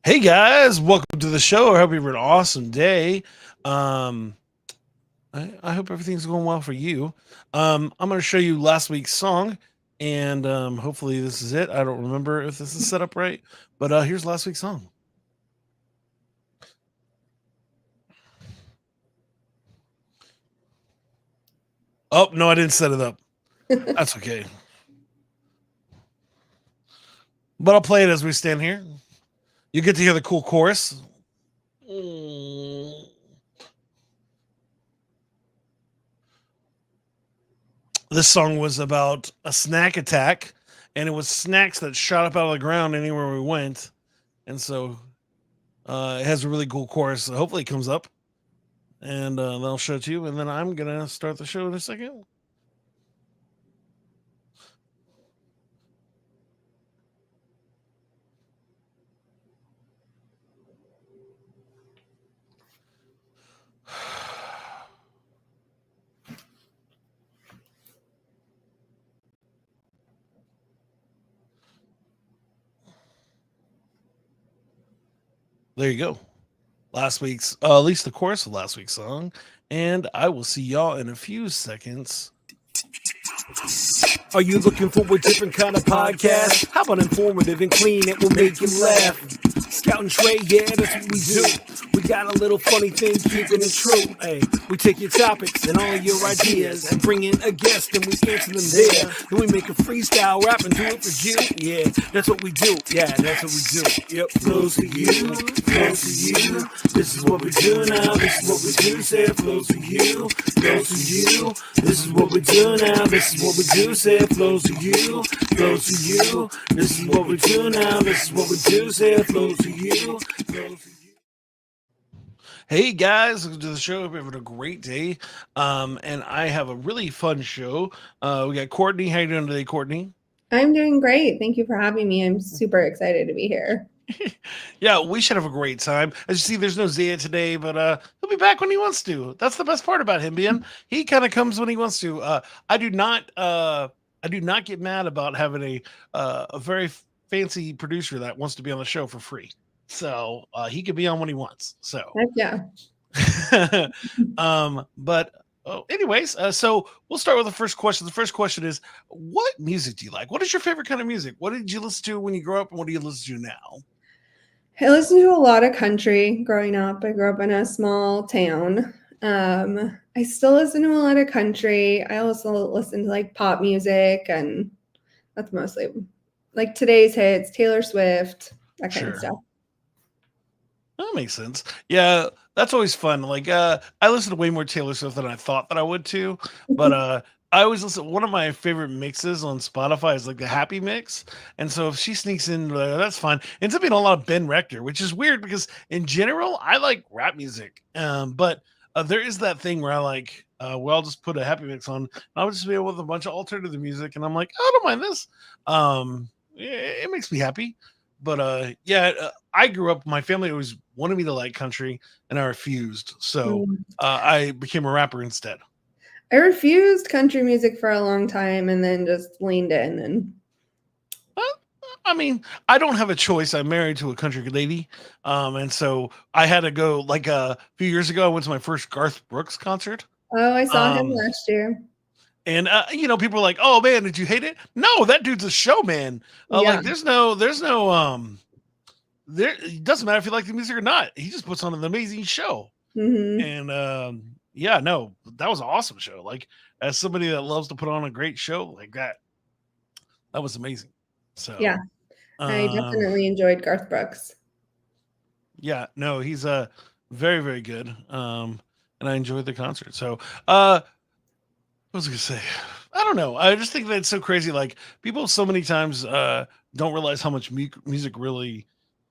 Hey guys, welcome to the show. I hope you have an awesome day. Um, I hope everything's going well for you. I'm going to show you last week's song, and hopefully this is it. I don't remember if this is set up right, but here's last week's song. Oh no, I didn't set it up. That's okay, but I'll play it as we stand here. You get to hear the cool chorus. Mm. This song was about a snack attack, and it was snacks that shot up out of the ground anywhere we went. And so it has a really cool chorus. So hopefully it comes up, and then I'll show it to you. And then I'm going to start the show in a second. There you go. Last week's, at least the chorus of last week's song. And I will see y'all in a few seconds. Are you looking for a different kind of podcast? How about informative and clean? It will make you laugh. Scout and Trey, yeah, that's what we do. We got a little funny thing, keeping it true. Hey, we take your topics and all your ideas and bring in a guest and we answer them there. Then we make a freestyle rap and do it for you. Yeah, that's what we do. Yeah, that's what we do. Yep, flows for you, flows for you. This is what we do now. This is what we do. Say it flows for you, flows for you. This is what we do now. This is what we do. Say it flows for you, flows for you. This is what we do now. This is what we do. Say it flows for you, flows for you. Hey guys, welcome to the show. Hope you're having a great day. And I have a really fun show. We got Courtney. How you doing today, Courtney? I'm doing great. Thank you for having me. I'm super excited to be here. Yeah, we should have a great time. As you see, there's no Zia today, but he'll be back when he wants to. That's the best part about him being he kind of comes when he wants to. I do not get mad about having a very fancy producer that wants to be on the show for free. So he could be on when he wants. So Heck yeah. but anyways, so we'll start with the first question. The first question is, what music do you like? What is your favorite kind of music? What did you listen to when you grew up, and what do you listen to now? I listened to a lot of country growing up. I grew up in a small town. I still listen to a lot of country. I also listen to like pop music, and that's mostly like today's hits, Taylor Swift, that kind of Sure. stuff. That makes sense. Yeah, that's always fun. Like, I listen to way more Taylor Swift than I thought that I would too. But I always listen. One of my favorite mixes on Spotify is like the Happy Mix, and so if she sneaks in, that's fine. Ends up being a lot of Ben Rector, which is weird because in general I like rap music, but there is that thing where I like. Well, I'll just put a Happy Mix on, and I'll just be with a bunch of alternative music, and I'm like, oh, I don't mind this. It makes me happy. But yeah, I grew up. My family always wanted me to like country, and I refused. So Mm. I became a rapper instead. I refused country music for a long time and then just leaned in and Uh, I mean, I don't have a choice. I'm married to a country lady, and so I had to go. Like a few years ago, I went to my first Garth Brooks concert. oh, I saw him Um, last year. and people are like, "Oh man, did you hate it?" No, that dude's a showman. Yeah. Like, there. It doesn't matter if you like the music or not. He just puts on an amazing show. Hmm. And yeah, no, that was an awesome show. Like, as somebody that loves to put on a great show like that was amazing. Yeah. So I um definitely enjoyed Garth Brooks. yeah, no, he's very, very good. And I enjoyed the concert. So what was I gonna say? I don't know. I just think that it's so crazy. Like, people so many times don't realize how much music really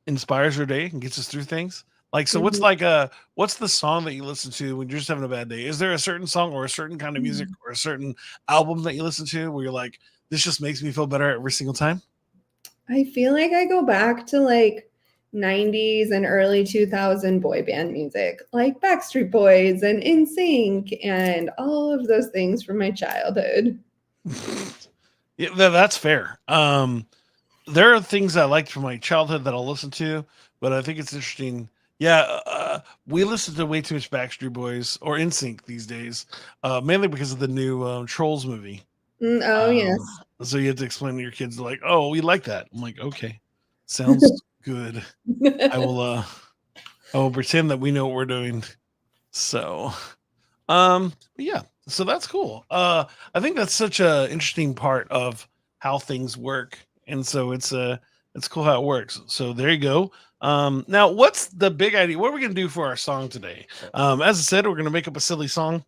inspires their day and gets us through things. Like, so Mhm. what's the song that you listen to when you're just having a bad day? Is there a certain song or a certain kind of music or a certain album that you listen to where you're like, this just makes me feel better every single time? I feel like I go back to like 90s and early 2000 boy band music, like Backstreet Boys and NSYNC and all of those things from my childhood. Yeah, that's fair. there are things I liked from my childhood that I'll listen to, but I think it's interesting. Yeah, we listen to way too much Backstreet Boys or NSYNC these days, mainly because of the new Trolls movie. Oh, Um, yes. so you have to explain to your kids like, "Oh, we like that." I'm like, "Okay, sounds good. I will I will pretend that we know what we're doing." So, but yeah, so that's cool. I think that's such a interesting part of how things work, and so it's cool how it works. So there you go. Now what's the big idea? What are we gonna do for our song today? As I said, we're gonna make up a silly song,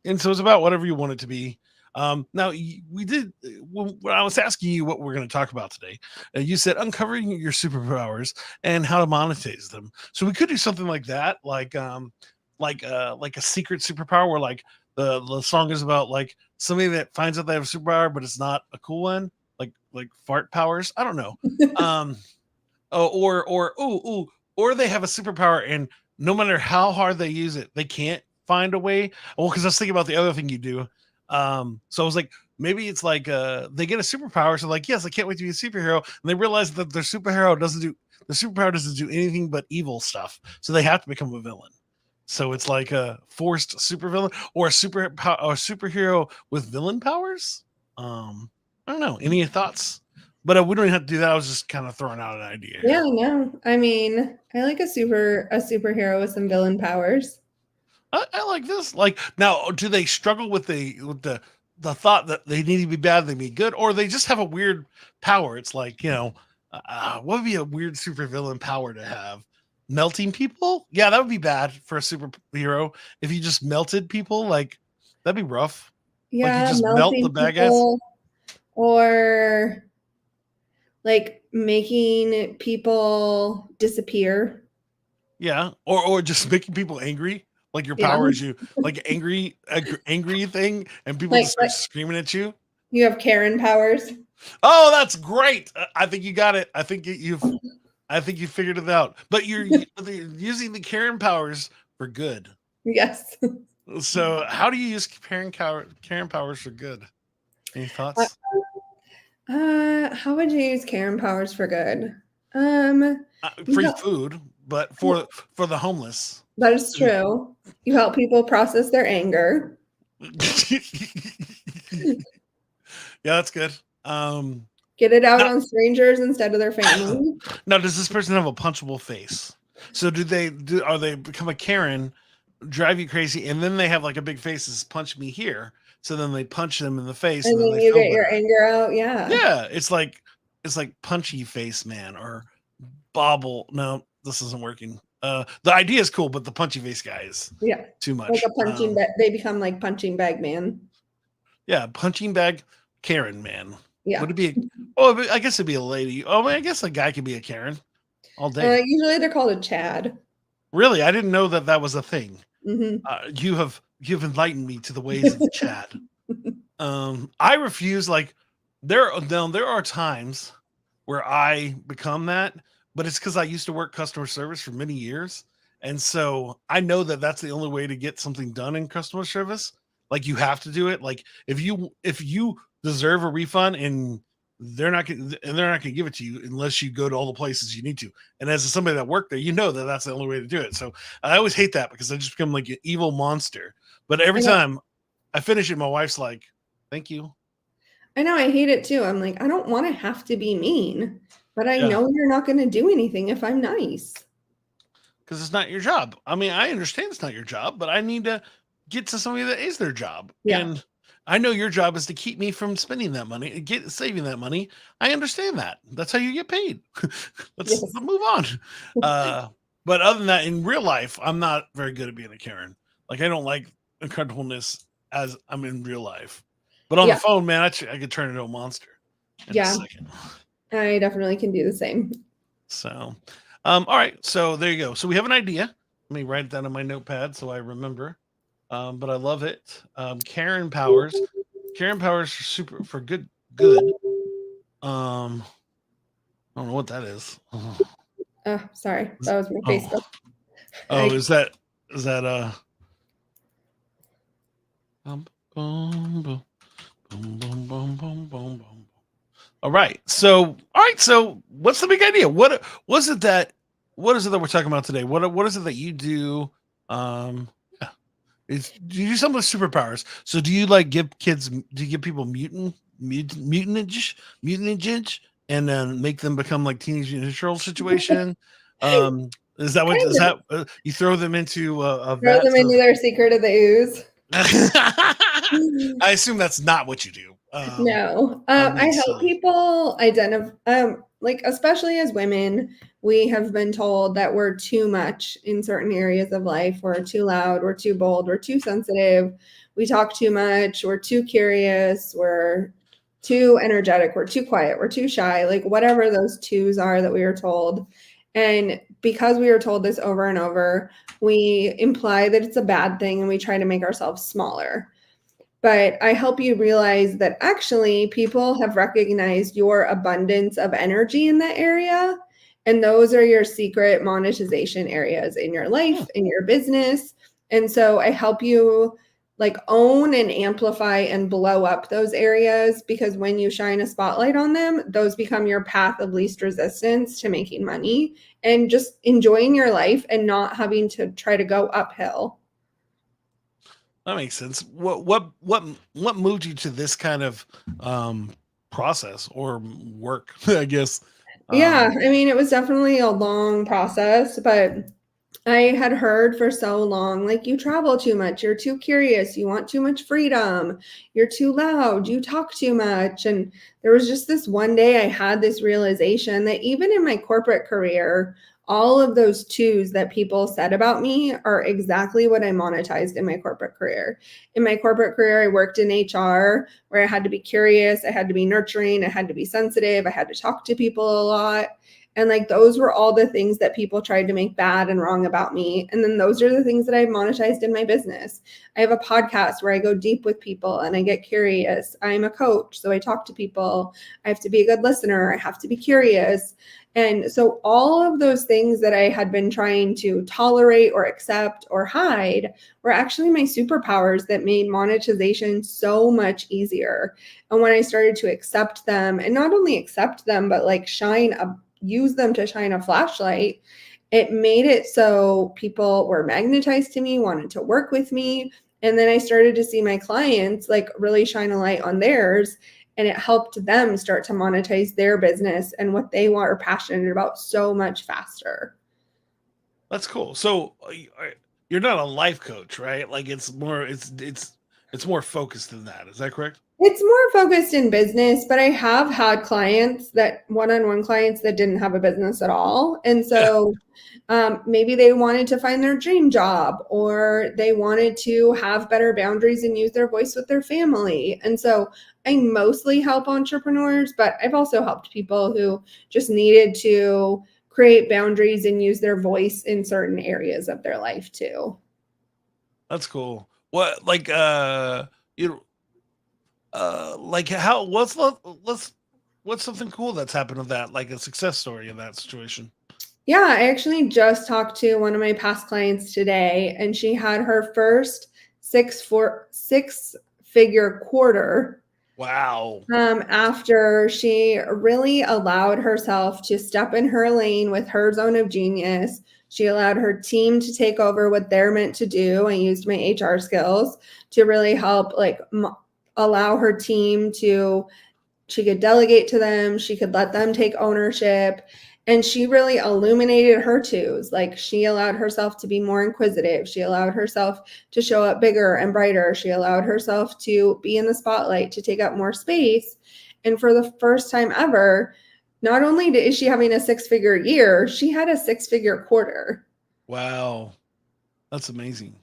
and so it's about whatever you want it to be. Now we did when I was asking you what we're going to talk about today. You said uncovering your superpowers and how to monetize them. So we could do something like that, like a secret superpower, where like the song is about like somebody that finds out they have a superpower, but it's not a cool one, like fart powers. I don't know. Um, or they have a superpower and no matter how hard they use it, they can't find a way. Well, because I was thinking about the other thing you do. So I was like, maybe it's like they get a superpower, so like, yes, I can't wait to be a superhero, and they realize that their superpower doesn't do anything but evil stuff, so they have to become a villain. So it's like a forced supervillain or a superhero with villain powers. I don't know. Any thoughts? But we don't even have to do that. I was just kind of throwing out an idea Yeah, here. no. I mean, I like a superhero with some villain powers. I like this. Like now, do they struggle with the thought that they need to be bad, they be good, or they just have a weird power? It's like what would be a weird supervillain power to have? Melting people? Yeah, that would be bad for a superhero if you just melted people. Like that'd be rough. Like you Yeah, just melt the melting bad guys. people or like making people disappear. Yeah, or just making people angry. Like your Yeah. power is you like angry thing, and people Like just start screaming at you. you have Karen powers. Oh, that's great! I think you got it. I think you figured it out. But you're using the Karen powers for good. Yes. So how do you use Karen powers for good? Any Uh, thoughts? how would you use Karen powers for good? You Free help, food, but for the homeless. that is true. You help people process their anger. Yeah, that's good. Get it out Now, on strangers instead of their family. now, does this person have a punchable face? So are they become a Karen, drive you crazy, and then they have like a big face that says punch me here. So then they punch them in the face And and then then they you feel get your better. anger out. Yeah. Yeah, it's like punchy face man or bobble. No, this isn't working. The idea is cool, but the punchy face guy is Yeah. too Like much. a punching bag. They become like punching bag man. Yeah, punching bag Karen man. Yeah. Would it be? Oh, I guess it'd be a lady. Oh, I guess a guy could be a Karen all day. Usually they're called a Chad. Really, I didn't know that that was a thing. Hmm. You've enlightened me to the ways of Chad. I refuse. Like there are times where I become that, but it's because I used to work customer service for many years, and so I know that that's the only way to get something done in customer service. Like you have to do it. Like if you deserve a refund and they're not going to give it to you unless you go to all the places you need to. And as somebody that worked there, you know that that's the only way to do it. So I always hate that because I just become like an evil monster. But every I know. time I finish it, my wife's like, "Thank you." I know. I hate it too. I'm like, I don't want to have to be mean, but I Yeah, know you're not going to do anything if I'm nice. because it's not your job. I mean, I understand it's not your job, but I need to get to somebody that is their job. Yeah. And I know your job is to keep me from spending that money, saving that money. I understand that. That's how you get paid. Let's Yes. move on. But other than that, in real life, I'm not very good at being a Karen. Like I don't like uncomfortableness as I'm in real life. But on the Yeah. phone, man, I could turn into a monster in a Yeah. second. I definitely can do the same. So, all right. So there you go. So we have an idea. Let me write it down on my notepad so I remember. But I love it. Karen Powers. Karen Powers for super for good. I don't know what that is. Oh, sorry. That was my Oh, Facebook. oh, I, is that bum, bum, bum, bum, bum, bum, bum, bum, bum. All right. So what's the big idea? What is it that we're talking about today? What is it that you do? Yeah, do you do something with superpowers? So do you like do you give people mutantage and then make them become like teenage mutant ninja turtle situation? Um, is that what Kind is of that you throw them into a throw vat them into of their secret of the ooze. I assume that's not what you do. No, I'm I being help silly. people identify, like, especially as women, we have been told that we're too much in certain areas of life. We're too loud, we're too bold, we're too sensitive, we talk too much, we're too curious, we're too energetic, we're too quiet, we're too shy, like whatever those twos are that we are told. And because we are told this over and over, we imply that it's a bad thing and we try to make ourselves smaller. But I help you realize that actually people have recognized your abundance of energy in that area. And those are your secret monetization areas in your Hmm, life, in your business. And so I help you like own and amplify and blow up those areas, because when you shine a spotlight on them, those become your path of least resistance to making money and just enjoying your life and not having to try to go uphill. that makes sense. What moved you to this kind of um, process or work? I guess. Yeah, Um, I mean, it was definitely a long process, but I had heard for so long, like, you travel too much, you're too curious, you want too much freedom, you're too loud, you talk too much. And there was just this one day I had this realization that even in my corporate career, all of those twos that people said about me are exactly what I monetized in my corporate career. In my corporate career, I worked in HR where I had to be curious, I had to be nurturing, I had to be sensitive, I had to talk to people a lot. And like those were all the things that people tried to make bad and wrong about me. And then those are the things that I've monetized in my business. I have a podcast where I go deep with people and I get curious. I'm a coach, so I talk to people. I have to be a good listener. I have to be curious. And so all of those things that I had been trying to tolerate or accept or hide were actually my superpowers that made monetization so much easier. And when I started to accept them, and not only accept them, but like use them to shine a flashlight, it made it so people were magnetized to me, wanted to work with me. And then I started to see my clients like really shine a light on theirs. And it helped them start to monetize their business and what they want or passionate about so much faster. that's cool. So you're not a life coach, right? Like it's more focused than that. Is that correct? It's more focused in business, but I have had clients that one-on-one clients that didn't have a business at all. And Yeah, so maybe they wanted to find their dream job, or they wanted to have better boundaries and use their voice with their family. And so I mostly help entrepreneurs, but I've also helped people who just needed to create boundaries and use their voice in certain areas of their life too. that's cool. What like you like how let's what's something cool that's happened with that, like a success story in that situation? Yeah, I actually just talked to one of my past clients today, and she had her first six figure quarter Wow. after she really allowed herself to step in her lane with her zone of genius. She allowed her team to take over what they're meant to do. I used my HR skills to really help, like, allow her team to, she could delegate to them, she could let them take ownership. And she really illuminated her twos. Like, she allowed herself to be more inquisitive. She allowed herself to show up bigger and brighter. She allowed herself to be in the spotlight, to take up more space. And for the first time ever, not only is she having a six-figure year, she had a six-figure quarter. Wow. That's amazing.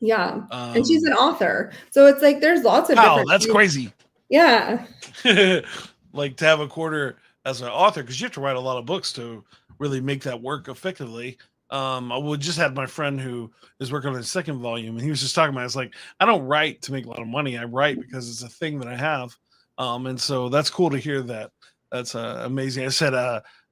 Yeah. And she's Um an author. So it's like there's lots of wow, different that's things. crazy. Yeah. Like to have a quarter as an author because you have to write a lot of books to really make that work effectively. I would just had my friend who is working on his second volume, and he was just talking about. It's like I don't write to make a lot of money. I write because it's a thing that I have, and so that's cool to hear that. That's amazing. I said,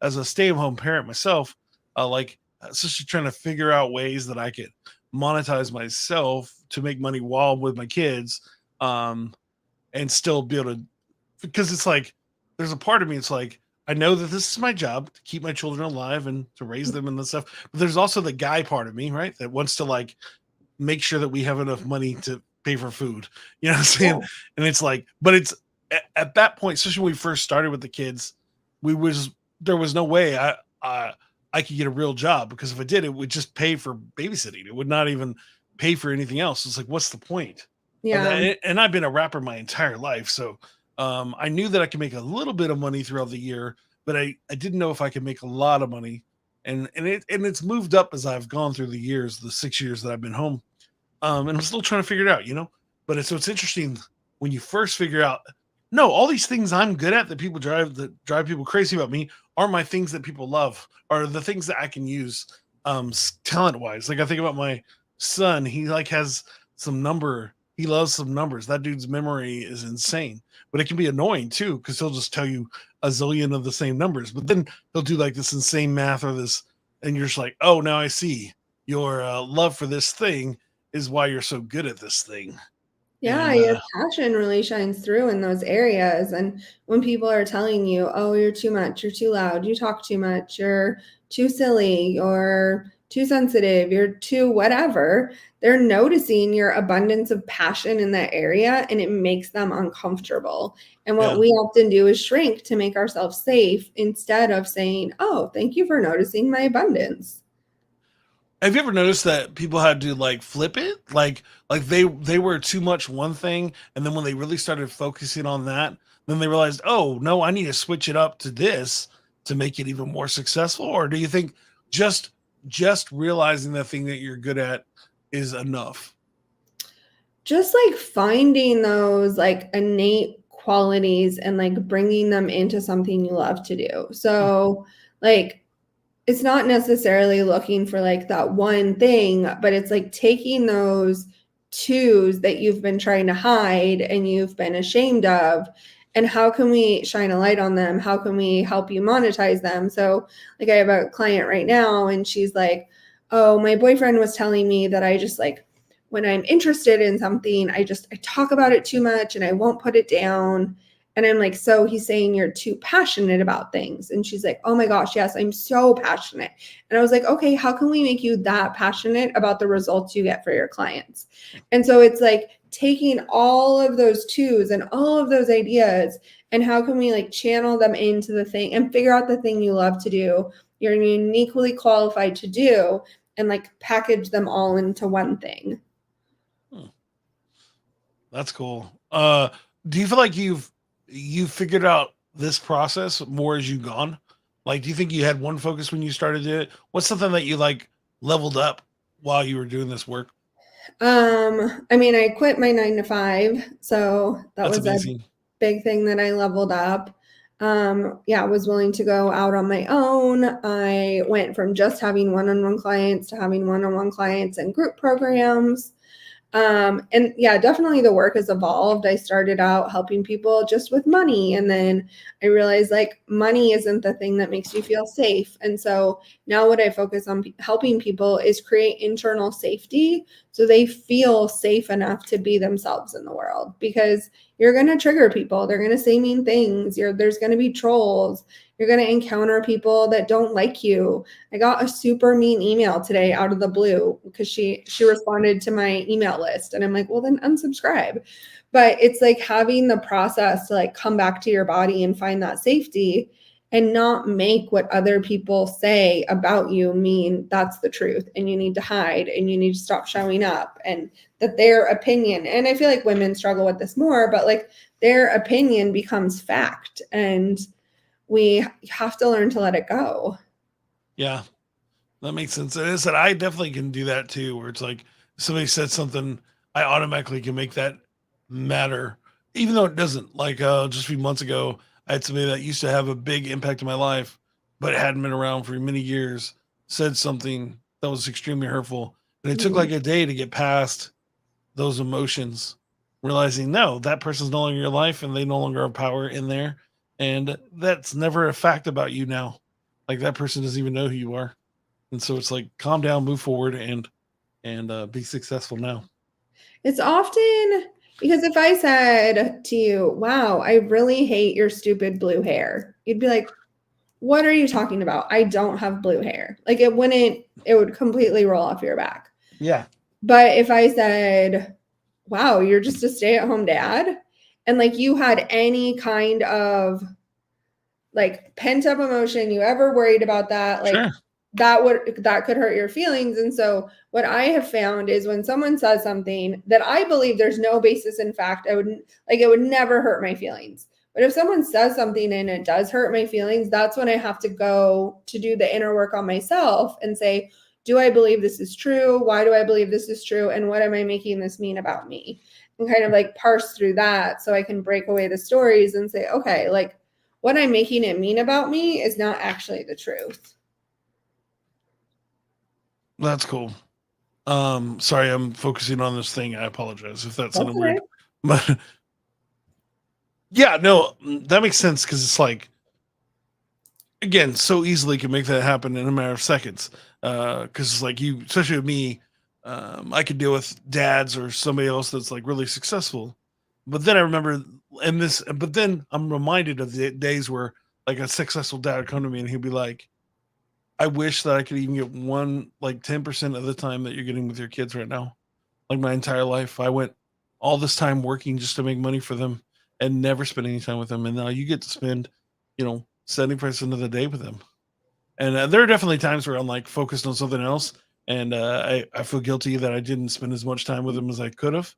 as a stay-at-home parent myself, like especially trying to figure out ways that I could monetize myself to make money while I'm with my kids, and still be able to because it's like there's a part of me, it's like, I know that this is my job to keep my children alive and to raise them and the stuff. But there's also the guy part of me, right? That wants to like make sure that we have enough money to pay for food. You know what I'm saying? Yeah. And it's like, but it's at that point, especially when we first started with the kids, there was no way I could get a real job, because if I did, it would just pay for babysitting. It would not even pay for anything else. It's like, what's the point of Yeah. that? And I've been a rapper my entire life, so I knew that I could make a little bit of money throughout the year, but I didn't know if I could make a lot of money. And it's moved up as I've gone through the years, the 6 years that I've been home. And I'm still trying to figure it out, you know. But it's interesting when you first figure out, no, all these things I'm good at that drive people crazy about me are my things that people love, are the things that I can use talent wise. Like I think about my son, he like has some number, he loves some numbers. That dude's memory is insane, but it can be annoying too, because he'll just tell you a zillion of the same numbers, but then he'll do like this insane math or this, and you're just like, oh, now I see your love for this thing is why you're so good at this thing. Yeah, And your passion really shines through in those areas. And when people are telling you, oh, you're too much, you're too loud, you talk too much, you're too silly, you're too sensitive, you're too whatever, they're noticing your abundance of passion in that area and it makes them uncomfortable. And what yeah, we often do is shrink to make ourselves safe instead of saying, oh, thank you for noticing my abundance. have you ever noticed that people had to like flip it, like they were too much one thing, and then when they really started focusing on that, then they realized, oh no, I need to switch it up to this to make it even more successful? Or do you think just just realizing the thing that you're good at is enough? Just like finding those like innate qualities and like bringing them into something you love to do. So, like, it's not necessarily looking for like that one thing, but it's like taking those twos that you've been trying to hide and you've been ashamed of, and how can we shine a light on them? How can we help you monetize them? So, like, I have a client right now, and she's like, oh, my boyfriend was telling me that I just like, when I'm interested in something, I talk about it too much and I won't put it down. And I'm like, so he's saying you're too passionate about things. And she's like, oh my gosh, yes, I'm so passionate. And I was like, okay, how can we make you that passionate about the results you get for your clients? And so it's like taking all of those twos and all of those ideas, and how can we like channel them into the thing and figure out the thing you love to do, you're uniquely qualified to do, and like package them all into one thing. Hmm, that's cool. Do you feel like you've figured out this process more as you've gone? Like, do you think you had one focus when you started it? What's something that you like leveled up while you were doing this work? I mean, I quit my 9 to 5, so that That's was a amazing. big thing that I leveled up. Yeah, I was willing to go out on my own. I went from just having one-on-one clients to having one-on-one clients and group programs. And yeah, definitely the work has evolved. I started out helping people just with money. And then I realized like money isn't the thing that makes you feel safe. And so now what I focus on helping people is create internal safety so they feel safe enough to be themselves in the world, because you're going to trigger people. They're going to say mean things. There's going to be trolls. You're going to encounter people that don't like you. I got a super mean email today out of the blue because she responded to my email list, and I'm like, well, then unsubscribe. But it's like having the process to like come back to your body and find that safety, and not make what other people say about you mean that's the truth and you need to hide and you need to stop showing up, and that their opinion, and I feel like women struggle with this more, but like their opinion becomes fact, and we have to learn to let it go. Yeah, that makes sense. And I said I definitely can do that too, where it's like somebody said something, I automatically can make that matter, even though it doesn't. Like just a few months ago, I had somebody that used to have a big impact in my life, but hadn't been around for many years, said something that was extremely hurtful. And it took Mhm. like a day to get past those emotions, realizing no, that person's no longer in your life and they no longer have power in there. And that's never a fact about you now. Like that person doesn't even know who you are. And so it's like calm down, move forward, and be successful now. It's often Because if I said to you, wow, I really hate your stupid blue hair, you'd be like, what are you talking about? I don't have blue hair. Like it would completely roll off your back. Yeah. But if I said, wow, you're just a stay at home dad, and like you had any kind of like pent up emotion, you ever worried about that, like Sure. that could hurt your feelings. And so what I have found is when someone says something that I believe there's no basis in fact, it would never hurt my feelings. But if someone says something and it does hurt my feelings, that's when I have to go to do the inner work on myself and say, do I believe this is true? Why do I believe this is true? And what am I making this mean about me? And kind of like parse through that so I can break away the stories and say, okay, like what I'm making it mean about me is not actually the truth. That's cool. Sorry, I'm focusing on this thing. I apologize if that sounded That's weird. right. But yeah, no, that makes sense because it's like, again, so easily can make that happen in a matter of seconds. Because it's like you, especially with me, I could deal with dads or somebody else that's like really successful. But then I remember, but then I'm reminded of the days where like a successful dad would come to me and he'd be like, I wish that I could even get one, like 10% of the time that you're getting with your kids right now. Like my entire life, I went all this time working just to make money for them and never spend any time with them. And now you get to spend, 70% of the day with them. And there are definitely times where I'm like focused on something else. And I feel guilty that I didn't spend as much time with them as I could have.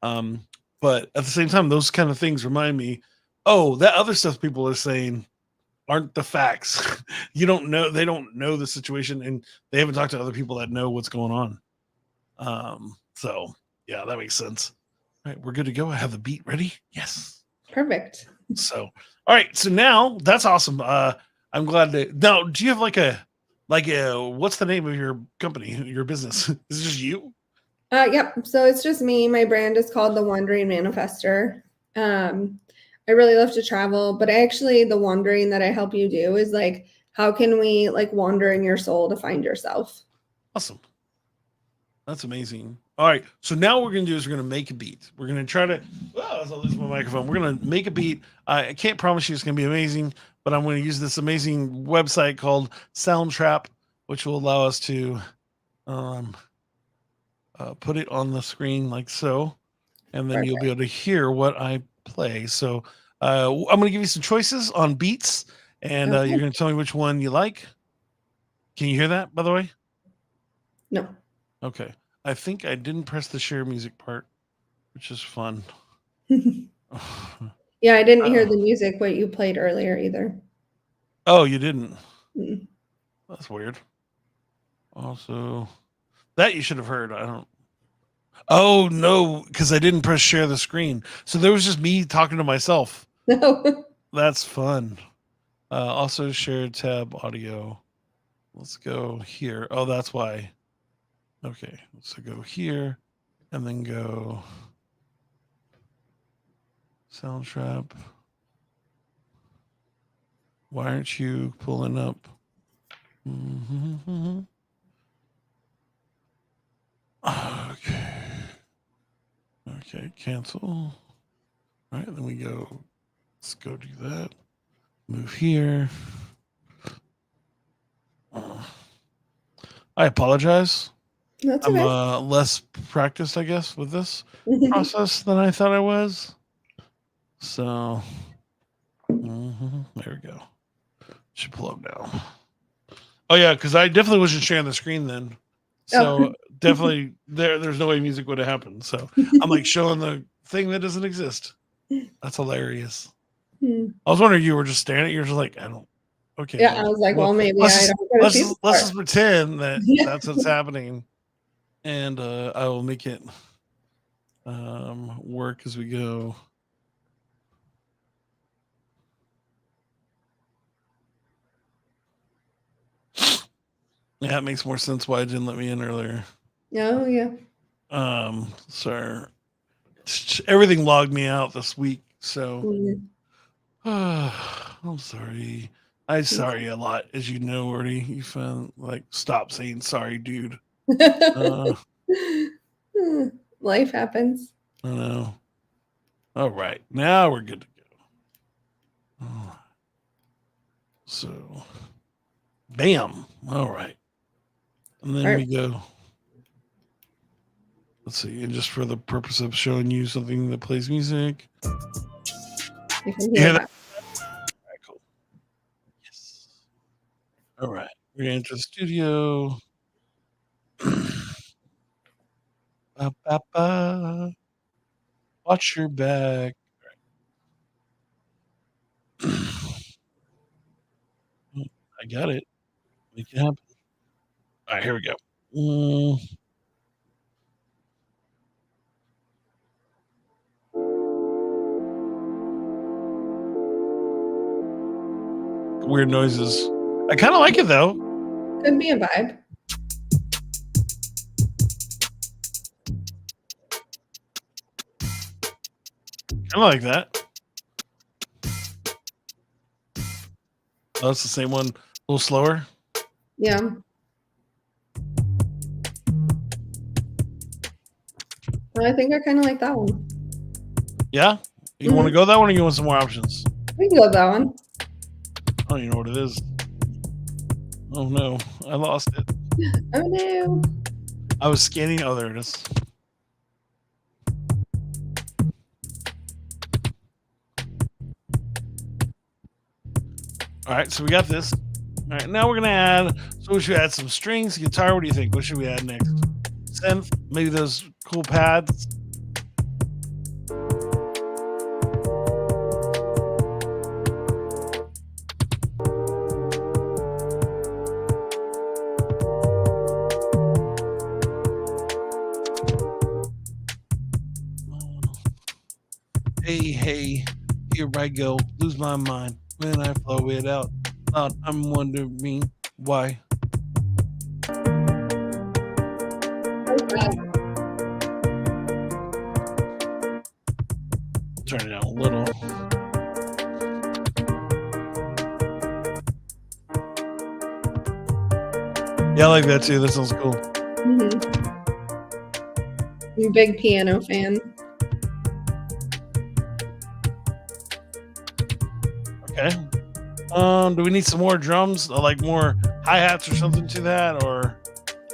But at the same time, those kind of things remind me, oh, that other stuff people are saying aren't the facts. You don't know, they don't know the situation and they haven't talked to other people that know what's going on. So yeah, that makes sense. All right, we're good to go. I have the beat ready. Yes. Perfect. So all right, so now that's awesome. I'm glad to now. Do you have like a what's the name of your company, your business? Is it just you? Yep. So it's just me. My brand is called The Wandering Manifester. I really love to travel, but the wandering that I help you do is like, how can we like wander in your soul to find yourself? Awesome. That's amazing. All right. So now what we're going to do is we're going to make a beat. We're going to try to, as I lose my microphone, we're going to make a beat. I can't promise you it's going to be amazing, but I'm going to use this amazing website called Soundtrap, which will allow us to put it on the screen like so. And then you'll be able to hear what I play. So I'm going to give you some choices on beats, and you're going to tell me which one you like. Can you hear that, by the way? No. Okay. I think I didn't press the share music part, which is fun. Yeah, I didn't hear the music what you played earlier either. Oh, you didn't? Mm. That's weird. Also, that you should have heard. I don't. Oh, no, because I didn't press share the screen. So there was just me talking to myself. No. That's fun. Also, share tab audio. Let's go here. Oh, that's why. Okay, let's go here and then go Soundtrap. Why aren't you pulling up? Mm-hmm. Okay. Okay, cancel. All right, then we go. Let's go do that. Move here. I apologize. That's I'm okay. less practiced, I guess, with this process than I thought I was. So, there we go. Should pull up now. Oh yeah, because I definitely wasn't sharing the screen then. So definitely there's no way music would have happened. So I'm like showing the thing that doesn't exist. That's hilarious. I was wondering you were just staring at you're just like, I don't okay. Yeah, I was like, well, maybe I don't go to see let's just pretend that that's what's happening. And I will make it work as we go. Yeah, it makes more sense why it didn't let me in earlier. Oh yeah. Sorry. Everything logged me out this week, so I'm sorry. I'm sorry a lot, as you know already. You found like stop saying sorry, dude. Life happens. I know. All right, now we're good to go. So, bam. All right, and then we go. Let's see, and just for the purpose of showing you something that plays music. You can hear that. All right, cool. Yes. All right, we're gonna enter the studio. Ba, ba, ba. Watch your back. I got it. Make it happen. All right, here we go. Weird noises. I kind of like it though. Could be a vibe. I like that. Oh, it's the same one. A little slower. Yeah. I think I kind of like that one. Yeah? You want to go that one or you want some more options? We can go that one. I don't even know what it is. Oh no, I lost it. Oh no. I was scanning. Oh, there it is. All right, so we got this. All right, now we're gonna add. So we should add some strings, guitar. What do you think? What should we add next? Synth, maybe those cool pads. Hey, here I go, lose my mind when I flow it out. I'm wondering why. Turn it down a little. Yeah, I like that too. That sounds cool. I'm a big piano fan. Okay. Do we need some more drums, like more hi-hats or something to that, or?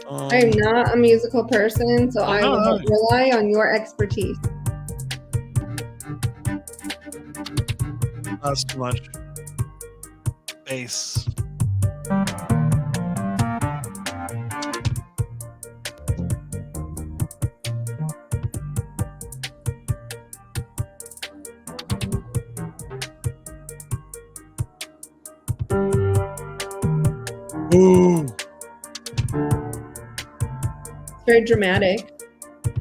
I'm not a musical person, so I will rely on your expertise. Not too much. Bass. Ooh. It's very dramatic.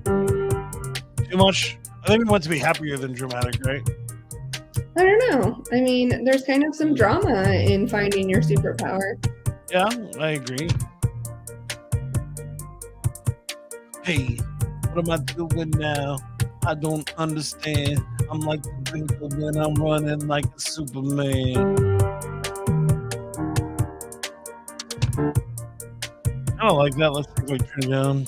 Too much? I think we want to be happier than dramatic, right? I don't know. I mean, there's kind of some drama in finding your superpower. Yeah, I agree. Hey, what am I doing now? I don't understand. I'm like the twinkle when I'm running like a Superman. I don't like that. Let's see if I turn it down.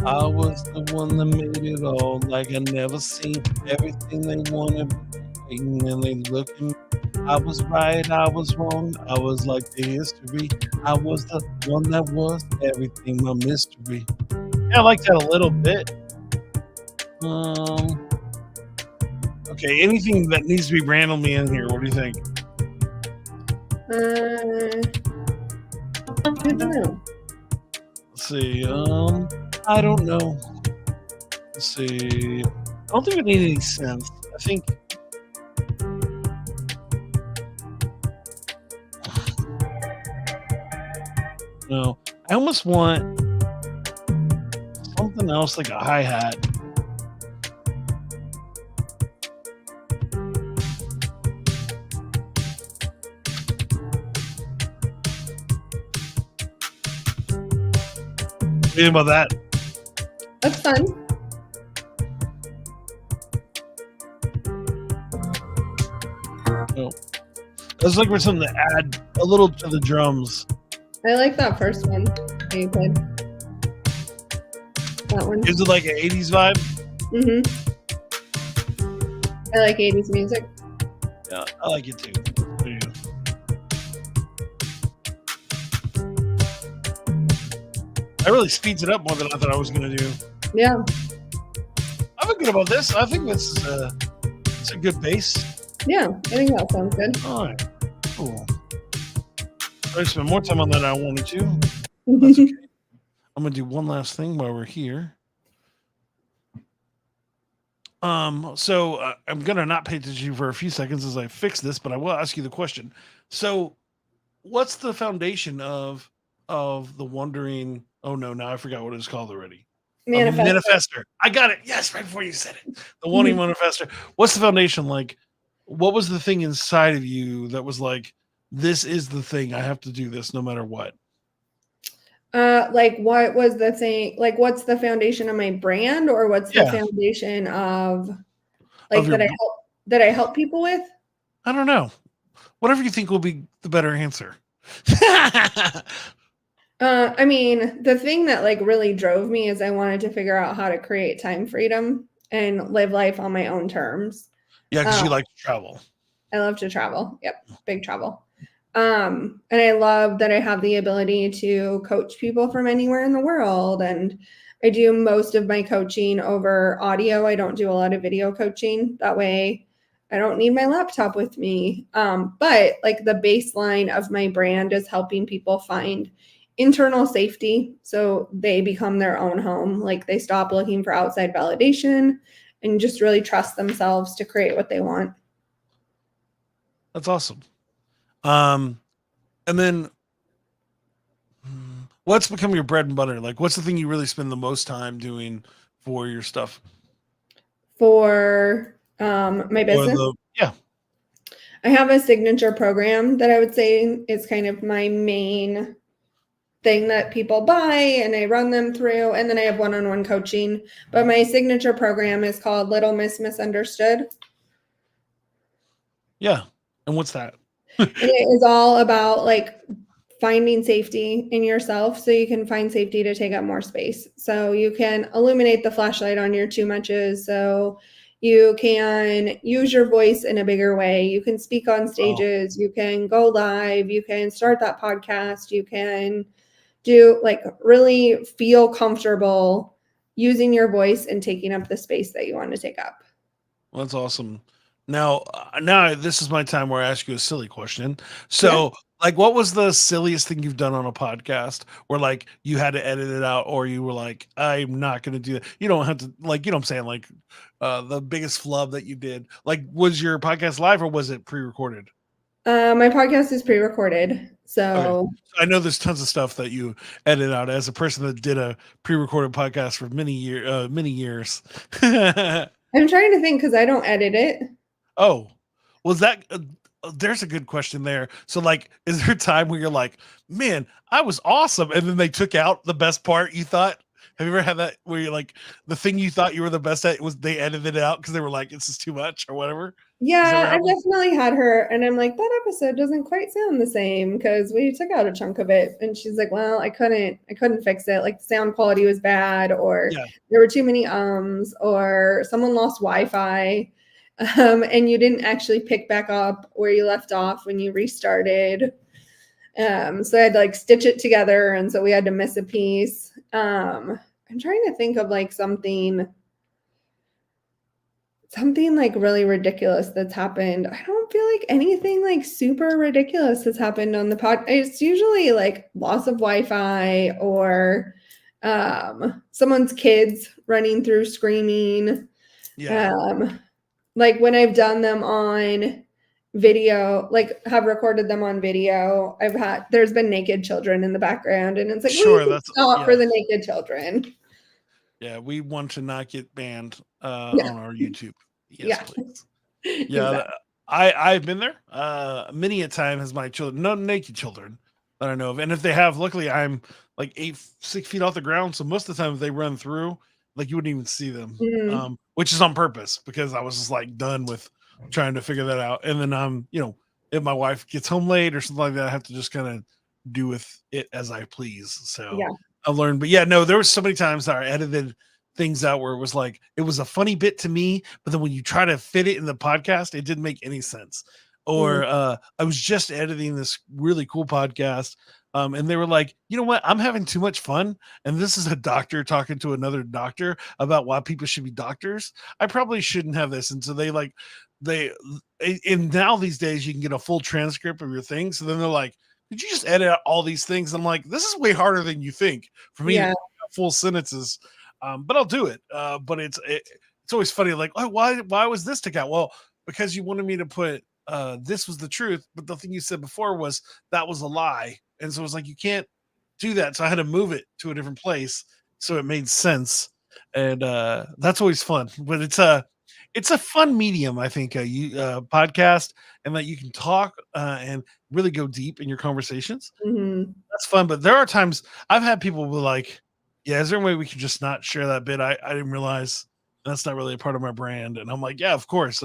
I was the one that made it all, like I never seen everything they wanted, and they look at me. I was right, I was wrong, I was like the history. I was the one that was everything, my mystery. Yeah, I like that a little bit. Okay, anything that needs to be randomly in here, what do you think? I don't know. Let's see, I don't know. Let's see. I don't think we need any sense. I think. No, I almost want something else like a hi-hat. think about that? That's fun. No. I was looking for something to add a little to the drums. I like that first one that you played. That one. Gives it like an 80s vibe. I like 80s music. Yeah, I like it too. There you go. That really speeds it up more than I thought I was going to do. Yeah. I'm good about this. I think this is it's a good bass. Yeah, I think that sounds good. All right. Cool. I spent more time on that than I wanted to. That's okay. I'm going to do one last thing while we're here. So I'm going to not pay attention to you for a few seconds as I fix this, but I will ask you the question. So what's the foundation of the Wondering? Oh no, now I forgot what it's called already. Manifester. I got it. Yes, right before you said it. The Wanting Manifester. What's the foundation like? What was the thing inside of you that was like, this is the thing, I have to do this no matter what? Like what was the thing? Like what's the foundation of my brand, or what's the foundation of like of that I help people with? I don't know. Whatever you think will be the better answer. I mean, the thing that like really drove me is I wanted to figure out how to create time freedom and live life on my own terms. Yeah, because you like to travel. I love to travel. Yep, big travel. And I love that I have the ability to coach people from anywhere in the world. And I do most of my coaching over audio. I don't do a lot of video coaching. That way I don't need my laptop with me. But like the baseline of my brand is helping people find internal safety so they become their own home. Like they stop looking for outside validation and just really trust themselves to create what they want. That's awesome. And then what's become your bread and butter? Like, what's the thing you really spend the most time doing for your stuff? For my business? Yeah. I have a signature program that I would say is kind of my main thing that people buy, and I run them through, and then I have one-on-one coaching. But my signature program is called Little Miss Misunderstood. Yeah. And what's that? And it is all about like finding safety in yourself so you can find safety to take up more space. So you can illuminate the flashlight on your too muches. So you can use your voice in a bigger way. You can speak on stages. You can go live. You can start that podcast. You can do like really feel comfortable using your voice and taking up the space that you want to take up. Well, that's awesome. Now this is my time where I ask you a silly question. So, yeah. Like, what was the silliest thing you've done on a podcast where, like, you had to edit it out, or you were like, I'm not going to do that? You don't have to, like, you know what I'm saying? Like, the biggest flub that you did. Like, was your podcast live or was it pre-recorded? My podcast is pre-recorded. So okay. I know there's tons of stuff that you edit out. As a person that did a pre-recorded podcast for many years. I'm trying to think because I don't edit it. Oh, was that there's a good question there. So like, is there a time where you're like, man, I was awesome, and then they took out the best part you thought? Have you ever had that where you're like, the thing you thought you were the best at was they edited it out because they were like, this is too much or whatever? Yeah, I've definitely had her, and I'm like, that episode doesn't quite sound the same because we took out a chunk of it. And she's like, well, I couldn't fix it. Like the sound quality was bad, or there were too many or someone lost Wi-Fi. And you didn't actually pick back up where you left off when you restarted. So I had to like stitch it together, and so we had to miss a piece. I'm trying to think of like something like really ridiculous that's happened. I don't feel like anything like super ridiculous has happened on the pod. It's usually like loss of Wi-Fi or someone's kids running through screaming. Like when I've done them on video, like have recorded them on video, there's been naked children in the background, and it's like, that's stop for the naked children. Yeah, we want to not get banned on our YouTube. Yes, please. Yeah, exactly. I've been there. Many a time has my children, no naked children that I know of, and if they have, luckily I'm like 6 feet off the ground. So most of the time, if they run through, like you wouldn't even see them, Mm, which is on purpose because I was just like done with trying to figure that out. And then if my wife gets home late or something like that, I have to just kind of do with it as I please. So yeah. I learned, but yeah, no, there was so many times that I edited things out where it was like it was a funny bit to me, but then when you try to fit it in the podcast, it didn't make any sense. Mm, Or I was just editing this really cool podcast, and they were like, you know what, I'm having too much fun, and this is a doctor talking to another doctor about why people should be doctors. I probably shouldn't have this, and so they and now these days you can get a full transcript of your thing. So then they're like, did you just edit out all these things? I'm like, this is way harder than you think for me to yeah. edit out full sentences, but I'll do it. But it's always funny, like, oh, why was this took out? Well, because you wanted me to put this was the truth, but the thing you said before was that was a lie, and so it's like you can't do that. So I had to move it to a different place so it made sense, and that's always fun. But it's a fun medium, I think, podcast, and that you can talk and really go deep in your conversations. Hmm. That's fun, but there are times I've had people be like, "Yeah, is there a way we could just not share that bit? I didn't realize that's not really a part of my brand." And I'm like, "Yeah, of course."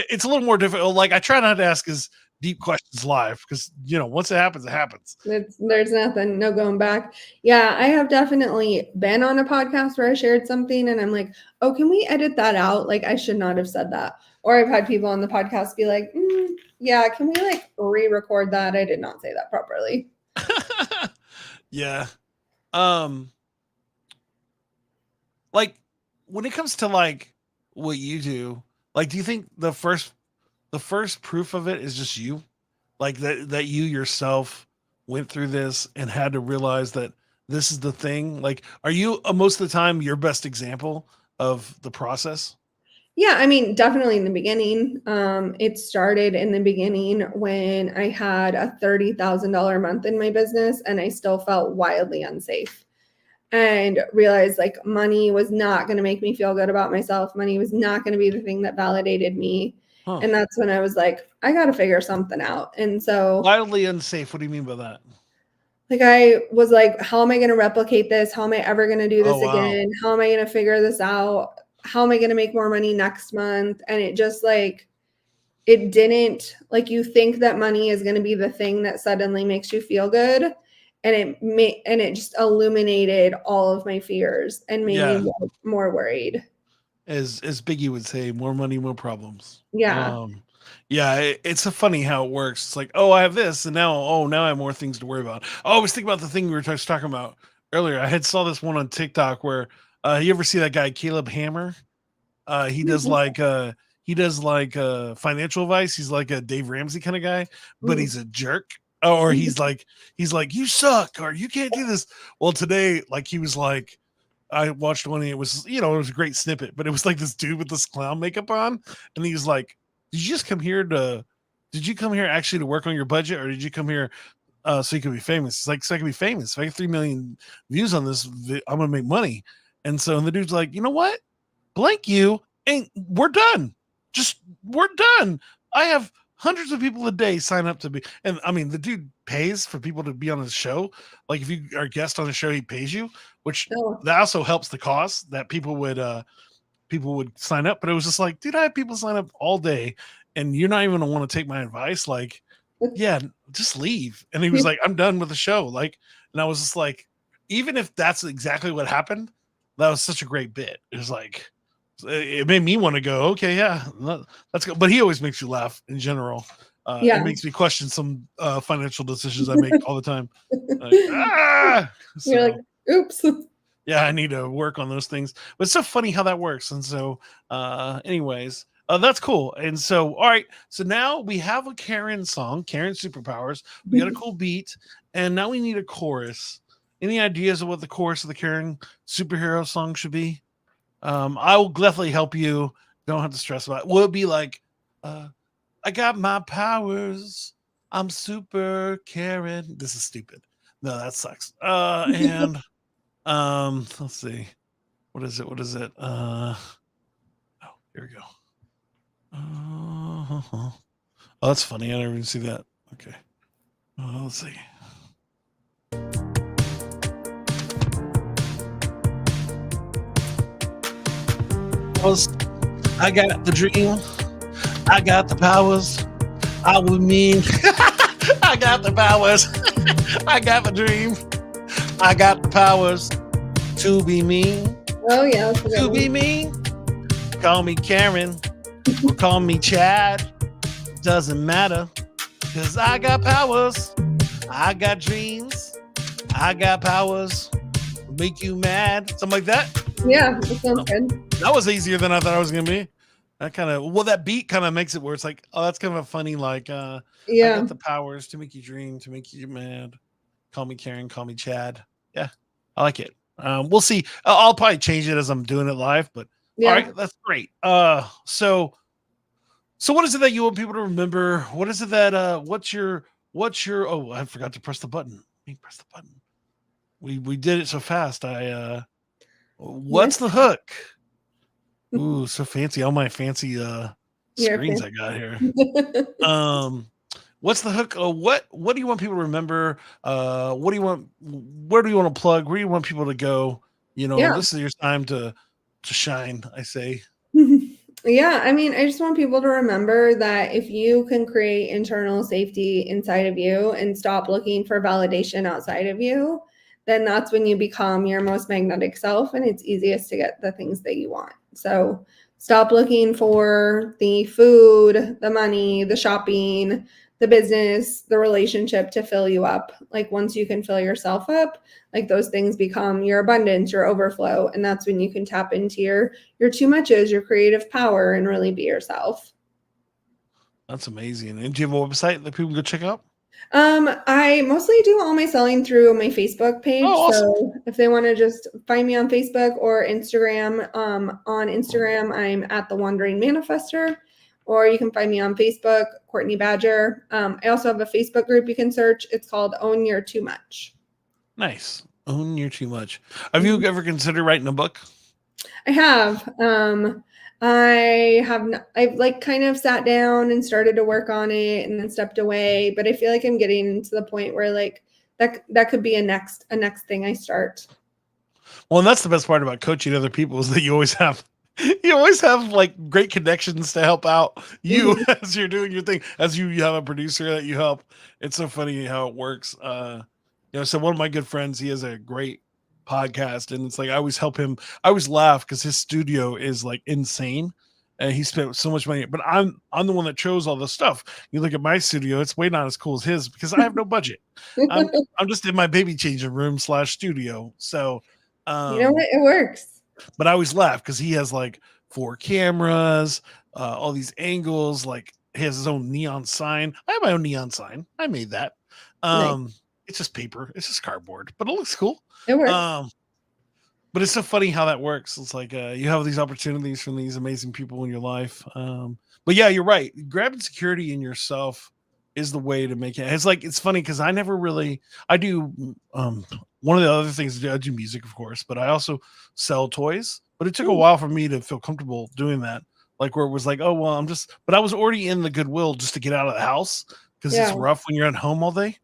It's a little more difficult. Like I try not to ask as deep questions live because once it happens, it happens. There's nothing, no going back. Yeah, I have definitely been on a podcast where I shared something and I'm like, oh, can we edit that out? Like, I should not have said that. Or I've had people on the podcast be like, yeah, can we like re-record that? I did not say that properly. Yeah. Um, like when it comes to like what you do, like, do you think the first proof of it is just you? Like that you yourself went through this and had to realize that this is the thing. Like, are you most of the time your best example of the process? Yeah, I mean, definitely in the beginning. It started in the beginning when I had a $30,000 month in my business and I still felt wildly unsafe and realized like money was not going to make me feel good about myself. Money was not going to be the thing that validated me. Huh. And that's when I was like, I got to figure something out. And so, Wildly unsafe. What do you mean by that? like, I was like, how am I going to replicate this? How am I ever going to do Oh this wow. again? How am I going to figure this out? How am I going to make more money next month? And it just like, it didn't, like, you think that money is going to be the thing that suddenly makes you feel good, and it just illuminated all of my fears and made me Yeah. more worried. As Biggie would say, more money, more problems. Yeah. Yeah, it's a funny how it works. It's like, oh, I have this, and now I have more things to worry about. I always think about the thing we were just talking about earlier. I had saw this one on TikTok where you ever see that guy Caleb Hammer? He does like financial advice. He's like a Dave Ramsey kind of guy, but he's a jerk. Or he's like you suck or you can't do this. Well, today, like he was like, I watched one and it was a great snippet, but it was like this dude with this clown makeup on, and he was like, did you come here actually to work on your budget, or did you come here so you can be famous? It's like, so I can be famous. If I get 3 million views on this, I'm gonna make money. And the dude's like, you know what? Blank you, and we're done. Just we're done. I have hundreds of people a day sign up to be, and I mean, the dude pays for people to be on his show. Like if you are a guest on a show, he pays you, which Oh, that also helps the cause that people would sign up. But it was just like, dude, I have people sign up all day, and you're not even gonna want to take my advice. Like, yeah, just leave. And he was like, I'm done with the show. Like, and I was just like, even if that's exactly what happened, that was such a great bit. It was like, it made me want to go, okay, yeah, let's go. But he always makes you laugh in general. It yeah. makes me question some financial decisions I make all the time. Like, You're like, so oops. yeah, I need to work on those things. But it's so funny how that works. And so, anyways, that's cool. And so, all right. So now we have a Karen song, Karen Superpowers. We got a cool beat, and now we need a chorus. Any ideas of what the chorus of the Karen superhero song should be? I will definitely help you. Don't have to stress about it. Will it be like, I got my powers. I'm super Karen. This is stupid. No, that sucks. And let's see. What is it? What is it? Oh, here we go. Oh, that's funny. I never even see that. Okay. Let's see. powers. I got the dream. I got the powers. I would mean. I got the powers. I got the dream. I got the powers to be mean. Oh yeah, that's a good To be one. mean. Call me Karen or call me Chad. Doesn't matter. Cause I got powers. I got dreams. I got powers. Make you mad. Something like that. Yeah, that sounds good. That was easier than I thought it was gonna be. That kind of that beat kind of makes it where it's like, oh, that's kind of a funny, like I Yeah, got the powers to make you dream, to make you mad. Call me Karen, call me Chad. Yeah, I like it. We'll see. I'll probably change it as I'm doing it live, but all yeah. right, that's great. So what is it that you want people to remember? What is it that what's your oh, I forgot to press the button. Let me press the button. We did it so fast. What's Yes. the hook? Ooh, so fancy. All my fancy You're screens I got here. What's the hook? What do you want people to remember? What do you want where do you want to plug? Where do you want people to go? Yeah. This is your time to shine, I say. Yeah, I mean, I just want people to remember that if you can create internal safety inside of you and stop looking for validation outside of you, then that's when you become your most magnetic self and it's easiest to get the things that you want. So stop looking for the food, the money, the shopping, the business, the relationship to fill you up. Like once you can fill yourself up, like those things become your abundance, your overflow, and that's when you can tap into your too muches, your creative power, and really be yourself. That's amazing. And do you have a website that people can go check out? I mostly do all my selling through my Facebook page. Oh, awesome. So if they want to just find me on Facebook or Instagram, on Instagram, I'm at the Wandering Manifester, or you can find me on Facebook, Courtney Badger. I also have a Facebook group you can search. It's called Own Your Too Much. Nice. Own your too much. Have you ever considered writing a book? I have. I've like kind of sat down and started to work on it and then stepped away, but I feel like I'm getting to the point where like that could be a next thing I start. Well, and that's the best part about coaching other people is that you always have like great connections to help out you Mhm. as you're doing your thing. As you have a producer that you help. It's so funny how it works. So one of my good friends, he has a great podcast, and it's like I always help him. I always laugh because his studio is like insane. And he spent so much money, but I'm the one that chose all the stuff. You look at my studio; it's way not as cool as his because I have no budget. I'm just in my baby changing room / studio. So, You know um, what? It works. but I always laugh because he has like 4 cameras, all these angles. Like he has his own neon sign. I have my own neon sign. I made that. Nice. It's just paper. It's just cardboard, but it looks cool. It works. Um, but it's so funny how that works. It's like you have these opportunities from these amazing people in your life. But yeah, you're right. Grabbing security in yourself is the way to make it. It's funny because I never really I do one of the other things I do music, of course, but I also sell toys. But it took a Mm, while for me to feel comfortable doing that. Like where it was like, oh well, but I was already in the Goodwill just to get out of the house because it's yeah. rough when you're at home all day.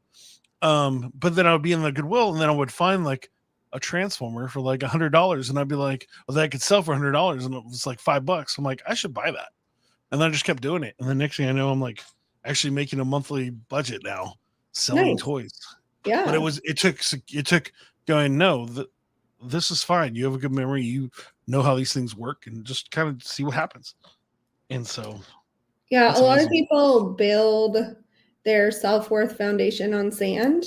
But then I would be in the Goodwill and then I would find like a transformer for like $100 and I'd be like, well, that I could sell for $100 and it was like $5. I'm like, I should buy that. And then I just kept doing it. And the next thing I know, I'm like actually making a monthly budget now selling Nice. toys. But Yeah. it took going, no, this is fine. You have a good memory. You know how these things work and just kind of see what happens. And so Yeah. A that's lot of amazing. people build their self-worth foundation on sand.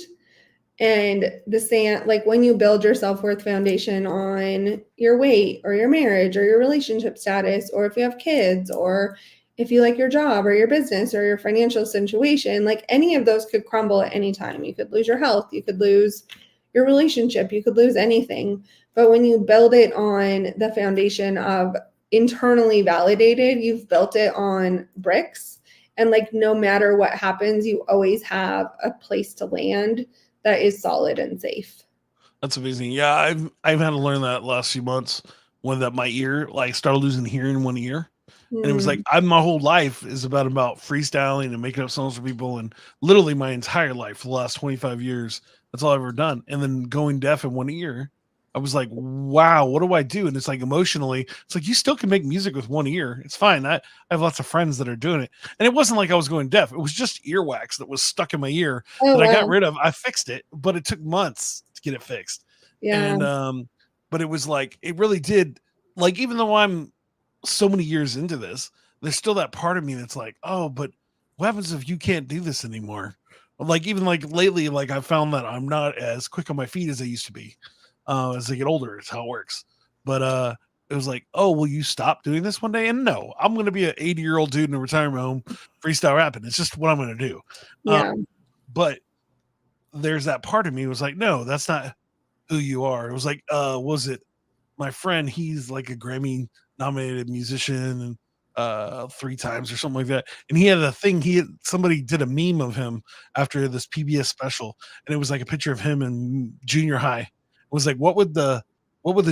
And the sand, like when you build your self worth foundation on your weight or your marriage or your relationship status, or if you have kids, or if you like your job or your business or your financial situation, like any of those could crumble at any time. You could lose your health, you could lose your relationship, you could lose anything. But when you build it on the foundation of internally validated, you've built it on bricks. And like no matter what happens, you always have a place to land that is solid and safe. That's amazing. Yeah, I've had to learn that last few months when that my ear like started losing hearing in one ear. And it was like Hmm. my whole life is about freestyling and making up songs for people, and literally my entire life for the last 25 years, that's all I've ever done. And then going deaf in one ear, I was like, wow, what do I do? And it's like emotionally, it's like you still can make music with one ear. It's fine. I have lots of friends that are doing it. And it wasn't like I was going deaf. It was just earwax that was stuck in my ear Oh that I got wow. rid of. I fixed it, but it took months to get it fixed. Yeah. And but it was like it really did, like, even though I'm so many years into this, there's still that part of me that's like, oh, but what happens if you can't do this anymore? Like, even like lately, like I found that I'm not as quick on my feet as I used to be. As I get older, it's how it works. But it was like, oh, will you stop doing this one day? And no, I'm going to be an 80-year-old dude in a retirement home freestyle rapping. It's just what I'm going to do. Um, Yeah. but there's that part of me was like, no, that's not who you are. It was like, was it my friend? He's like a Grammy nominated musician and 3 times or something like that. And he had a thing. Somebody did a meme of him after this PBS special, and it was like a picture of him in junior high. It was like, what would the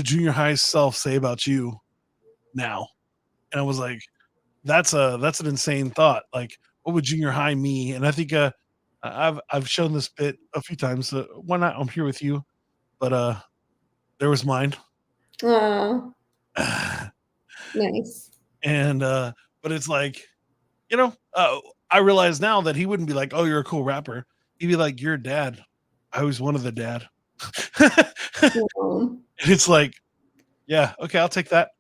junior high self say about you now? And I was like, that's an insane thought. Like, what would junior high me? And I think I've shown this bit a few times. Why not? I'm here with you, but there was mine. Oh, nice. And but it's like, you know, I realize now that he wouldn't be like, oh, you're a cool rapper. He'd be like, you're a dad. I was one of the dad. And Oh, it's like, yeah, okay, I'll take that.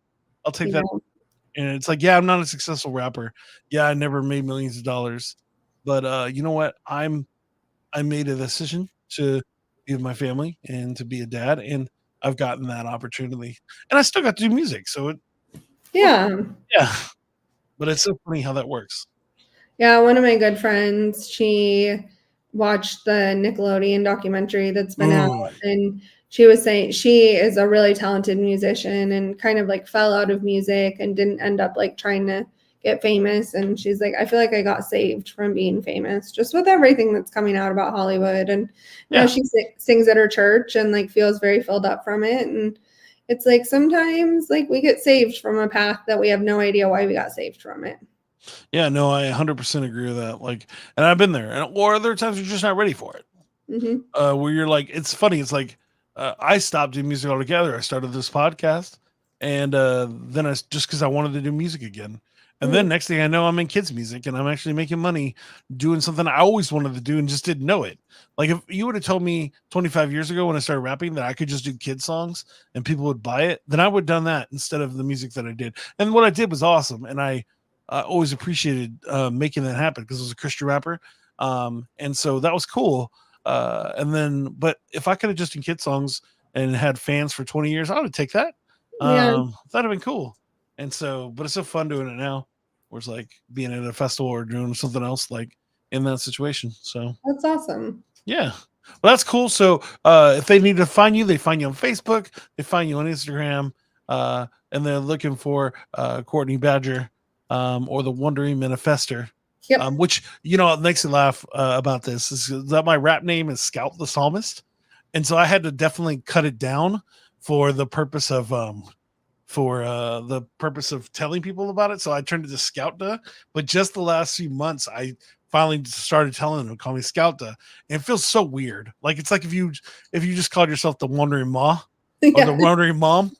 I'll take yeah. that. And it's like, yeah, I'm not a successful rapper. Yeah, I never made millions of dollars. But you know what? I made a decision to be with my family and to be a dad, and I've gotten that opportunity. And I still got to do music. So Yeah. yeah. But it's so funny how that works. Yeah, one of my good friends, she watched the Nickelodeon documentary that's been out, Mm, and she was saying she is a really talented musician and kind of like fell out of music and didn't end up like trying to get famous. And she's like, I feel like I got saved from being famous just with everything that's coming out about Hollywood. And yeah. she sings at her church and like feels very filled up from it. And it's like sometimes like we get saved from a path that we have no idea why we got saved from it. Yeah, no, I 100% agree with that. Like, and I've been there. And or other times you're just not ready for it. Hmm. Where you're like, it's funny. It's like I stopped doing music altogether. I started this podcast, and then just because I wanted to do music again, and then next thing I know, I'm in kids music, and I'm actually making money doing something I always wanted to do and just didn't know it. Like, if you would have told me 25 years ago when I started rapping that I could just do kid songs and people would buy it, then I would have done that instead of the music that I did. And what I did was awesome, and I always appreciated making that happen because I was a Christian rapper, and so that was cool. And then, but if I could have just done kid songs and had fans for 20 years, I would take that. Yeah, That'd have been cool. And so, but it's so fun doing it now, where it's like being at a festival or doing something else like in that situation. So, that's awesome. yeah. Well, that's cool. So, if they need to find you, they find you on Facebook, they find you on Instagram, and they're looking for Courtney Badger or the Wandering Manifester. Yep. Which, you know, makes me laugh about this is that my rap name is Scout the Psalmist, and so I had to definitely cut it down for the purpose of telling people about it. So I turned it to Scoutda, but just the last few months, I finally started telling them to call me Scoutda, and it feels so weird. Like it's like if you just called yourself the Wandering Ma or the Yeah. Wandering Mom.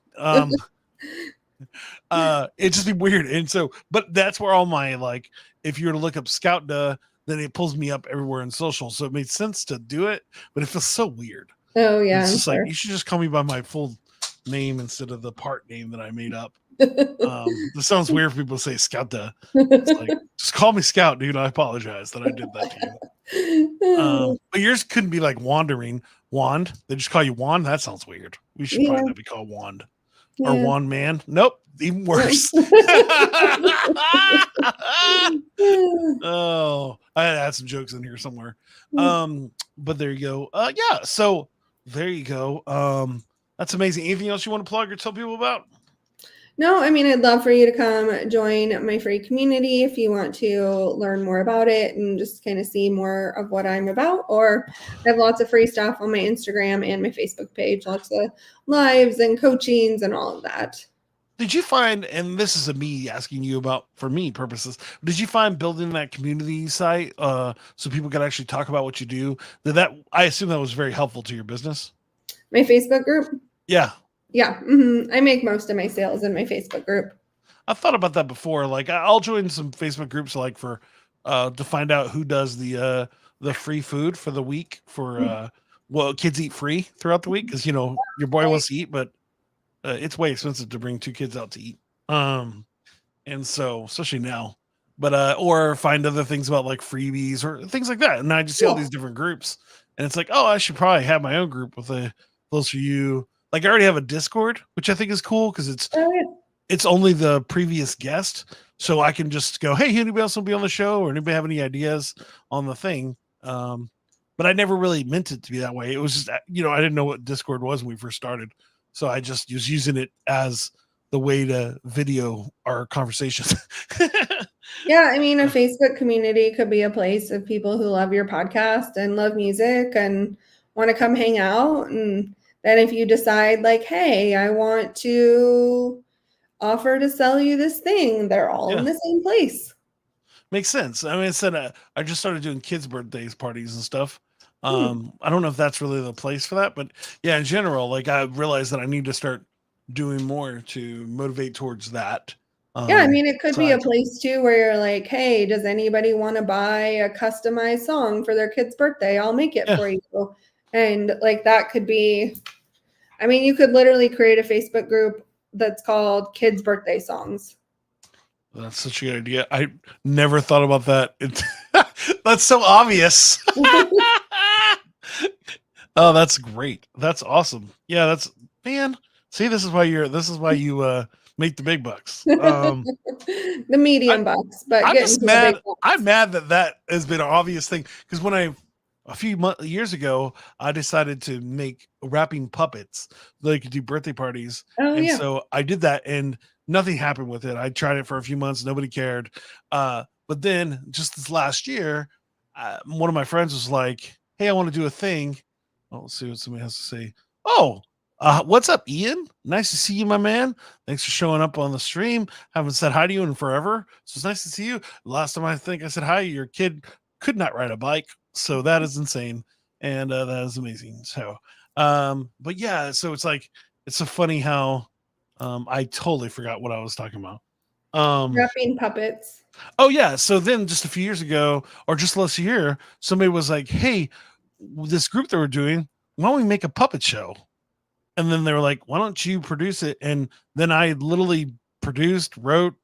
It'd just be weird. And so, but that's where all my, like, if you were to look up Scoutda, then it pulls me up everywhere in social. So it made sense to do it, but it feels so weird. Oh yeah, It's I'm just like sure. you should just call me by my full name instead of the part name that I made up. This sounds weird for people to say Scoutda. It's like, just call me Scout, dude. I apologize that I did that to you. But yours couldn't be like Wandering Wand. They just call you Wand. That sounds weird. We should Yeah, probably not be called Wand or yeah. Wand Man. Nope, even worse. Oh, I had to add some jokes in here somewhere. But there you go. Yeah, so there you go. That's amazing. Anything else you want to plug or tell people about? No, I mean, I'd love for you to come join my free community if you want to learn more about it and just kind of see more of what I'm about. Or I have lots of free stuff on my Instagram and my Facebook page, lots of lives and coachings and all of that. Did you find, and this is a me asking you about for me purposes, did you find building that community site so people could actually talk about what you do? Did that, I assume that was very helpful to your business? My Facebook group? Yeah. Yeah, I make most of my sales in my Facebook group. I've thought about that before. Like I'll join some Facebook groups like for to find out who does the free food for the week for well, kids eat free throughout the week because your boy Right. wants to eat, but it's way expensive to bring two kids out to eat. And so especially now. But or find other things about like freebies or things like that. And I just see all Cool. these different groups. And it's like, oh, I should probably have my own group with those for you. Like I already have a Discord, which I think is cool because Oh, yeah. it's only the previous guest. So I can just go, hey, anybody else will be on the show or anybody have any ideas on the thing? But I never really meant it to be that way. It was just, I didn't know what Discord was when we first started. So I just was using it as the way to video our conversations. Yeah, I mean, a Facebook community could be a place of people who love your podcast and love music and want to come hang out. And then if you decide, like, hey, I want to offer to sell you this thing, they're all in Yeah. the same place. Makes sense. I mean, I just started doing kids' birthdays parties and stuff. I don't know if that's really the place for that, but yeah, in general, like I realized that I need to start doing more to motivate towards that. Yeah, I mean, it could be a Side. place too where you're like, hey, does anybody want to buy a customized song for their kid's birthday? I'll make it Yeah. for you. And like that could be, I mean, you could literally create a Facebook group that's called Kids Birthday Songs. That's such a good idea. I never thought about that. That's so obvious. Oh, that's great. That's awesome. Yeah, that's man. See, this is why you make the big bucks. The medium bucks, but I'm getting just to the big mad. bucks. I'm mad that has been an obvious thing because a few years ago I decided to make rapping puppets so they could do birthday parties, Oh and yeah. so I did that, and nothing happened with it. I tried it for a few months, nobody cared. But then just this last year, one of my friends was like, "Hey, I want to do a thing." Oh, let's see what somebody has to say. Oh, what's up, Ian? Nice to see you, my man. Thanks for showing up on the stream. Haven't said hi to you in forever, so it's nice to see you. Last time I think I said hi, your kid could not ride a bike, so that is insane, and that is amazing. So, but yeah, so it's like it's so funny how I totally forgot what I was talking about. Wrapping puppets. Oh yeah, so then just a few years ago, or just last year, somebody was like, "Hey, this group that we're doing, why don't we make a puppet show?" And then they were like, "Why don't you produce it?" And then I literally produced, wrote,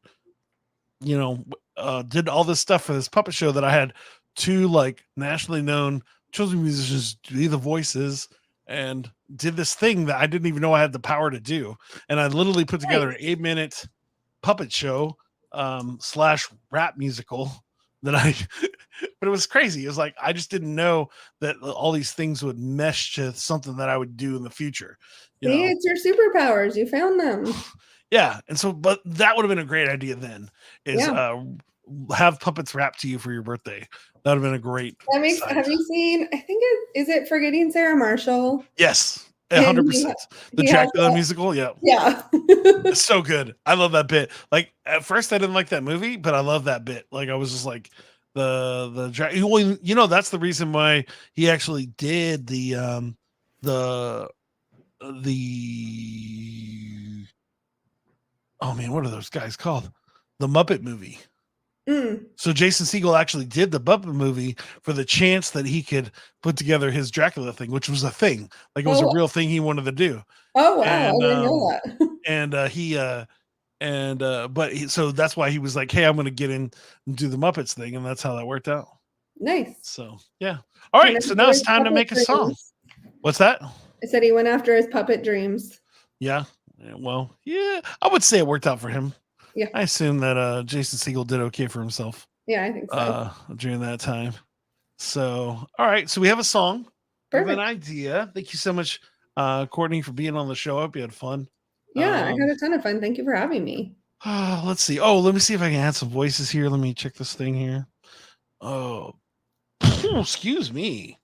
did all this stuff for this puppet show that I had two like nationally known children's musicians do the voices and did this thing that I didn't even know I had the power to do. And I literally put together an 8-minute puppet show slash rap musical that I but it was crazy. It was like I just didn't know that all these things would mesh to something that I would do in the future. See, it's your superpowers. You found them. Yeah, and so but that would have been a great idea then. Is Yeah. have puppets rap to you for your birthday. That would have been a great That makes. side. Have you seen? I think is it Forgetting Sarah Marshall? Yes, And 100%. The he has Dracula musical, yeah. yeah. It's so good. I love that bit. Like at first I didn't like that movie, but I love that bit. Like I was just like that's the reason why he actually did the the oh man, what are those guys called? The Muppet movie. So Jason Segel actually did the Muppet movie for the chance that he could put together his Dracula thing, which was a thing. Like it was a real thing he wanted to do. Oh wow, And I didn't know that. So that's why he was like, "Hey, I'm going to get in and do the Muppets thing," and that's how that worked out. Nice. So yeah. All right. So now it's time to make a song. What's that? I said he went after his puppet dreams. Yeah. Well, yeah, I would say it worked out for him. Yeah. I assume that Jason Segel did okay for himself. Yeah, I think so. During that time. So, all right. So we have a song. We have an idea. Thank you so much, Courtney, for being on the show. I hope you had fun. Yeah, I had a ton of fun. Thank you for having me. Let's see. Oh, let me see if I can add some voices here. Let me check this thing here. Oh, excuse me.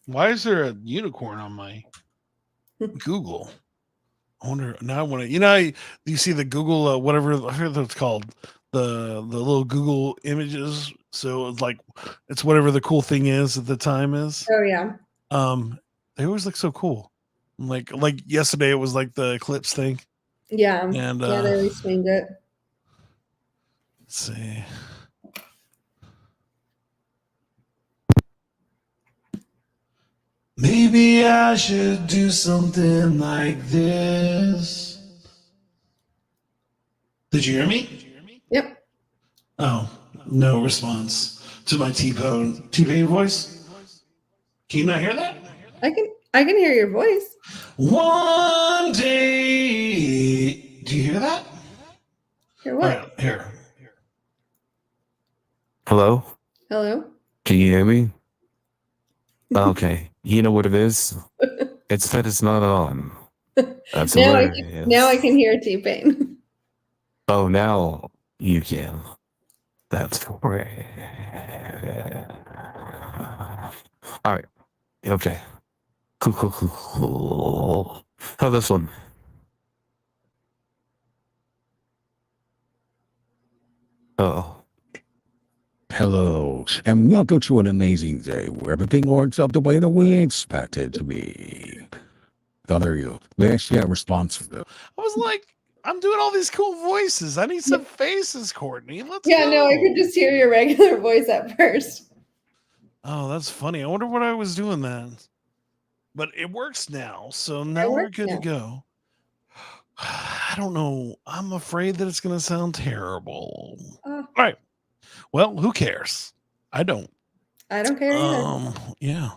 Why is there a unicorn on my Google? I wonder. Now I want to. You see the Google whatever I forget what it's called. The little Google images. So it's like it's whatever the cool thing is at the time is. Oh yeah. They always look so cool. Like yesterday, it was like the Eclipse thing, Yeah. and Yeah, they reswinged it. let's see. Maybe I should do something like this. Did you hear me? Yep. Oh, no response to my T-Pain voice. Can you not hear that? I can hear your voice. One day. Do you hear that? Hear All what? right, here. Hello? Hello? Can you hear me? Okay. You know what it is? It's that it's not on. That's now hilarious. now I can hear T-Pain. Oh, now you can. That's great. All right. Okay. Cool. How this one? Oh. Hello, and welcome to an amazing day where everything works out the way that we expect it to be. Oh, there you go. Let's get responsive. I was like, I'm doing all these cool voices. I need some faces, Courtney. Let's Yeah, go. no, I could just hear your regular voice at first. Oh, that's funny. I wonder what I was doing then. But it works now, so now we're works good now. to go. I don't know. I'm afraid that it's going to sound terrible. Oh, All right. Well, who cares? I don't. I don't care either. Yeah.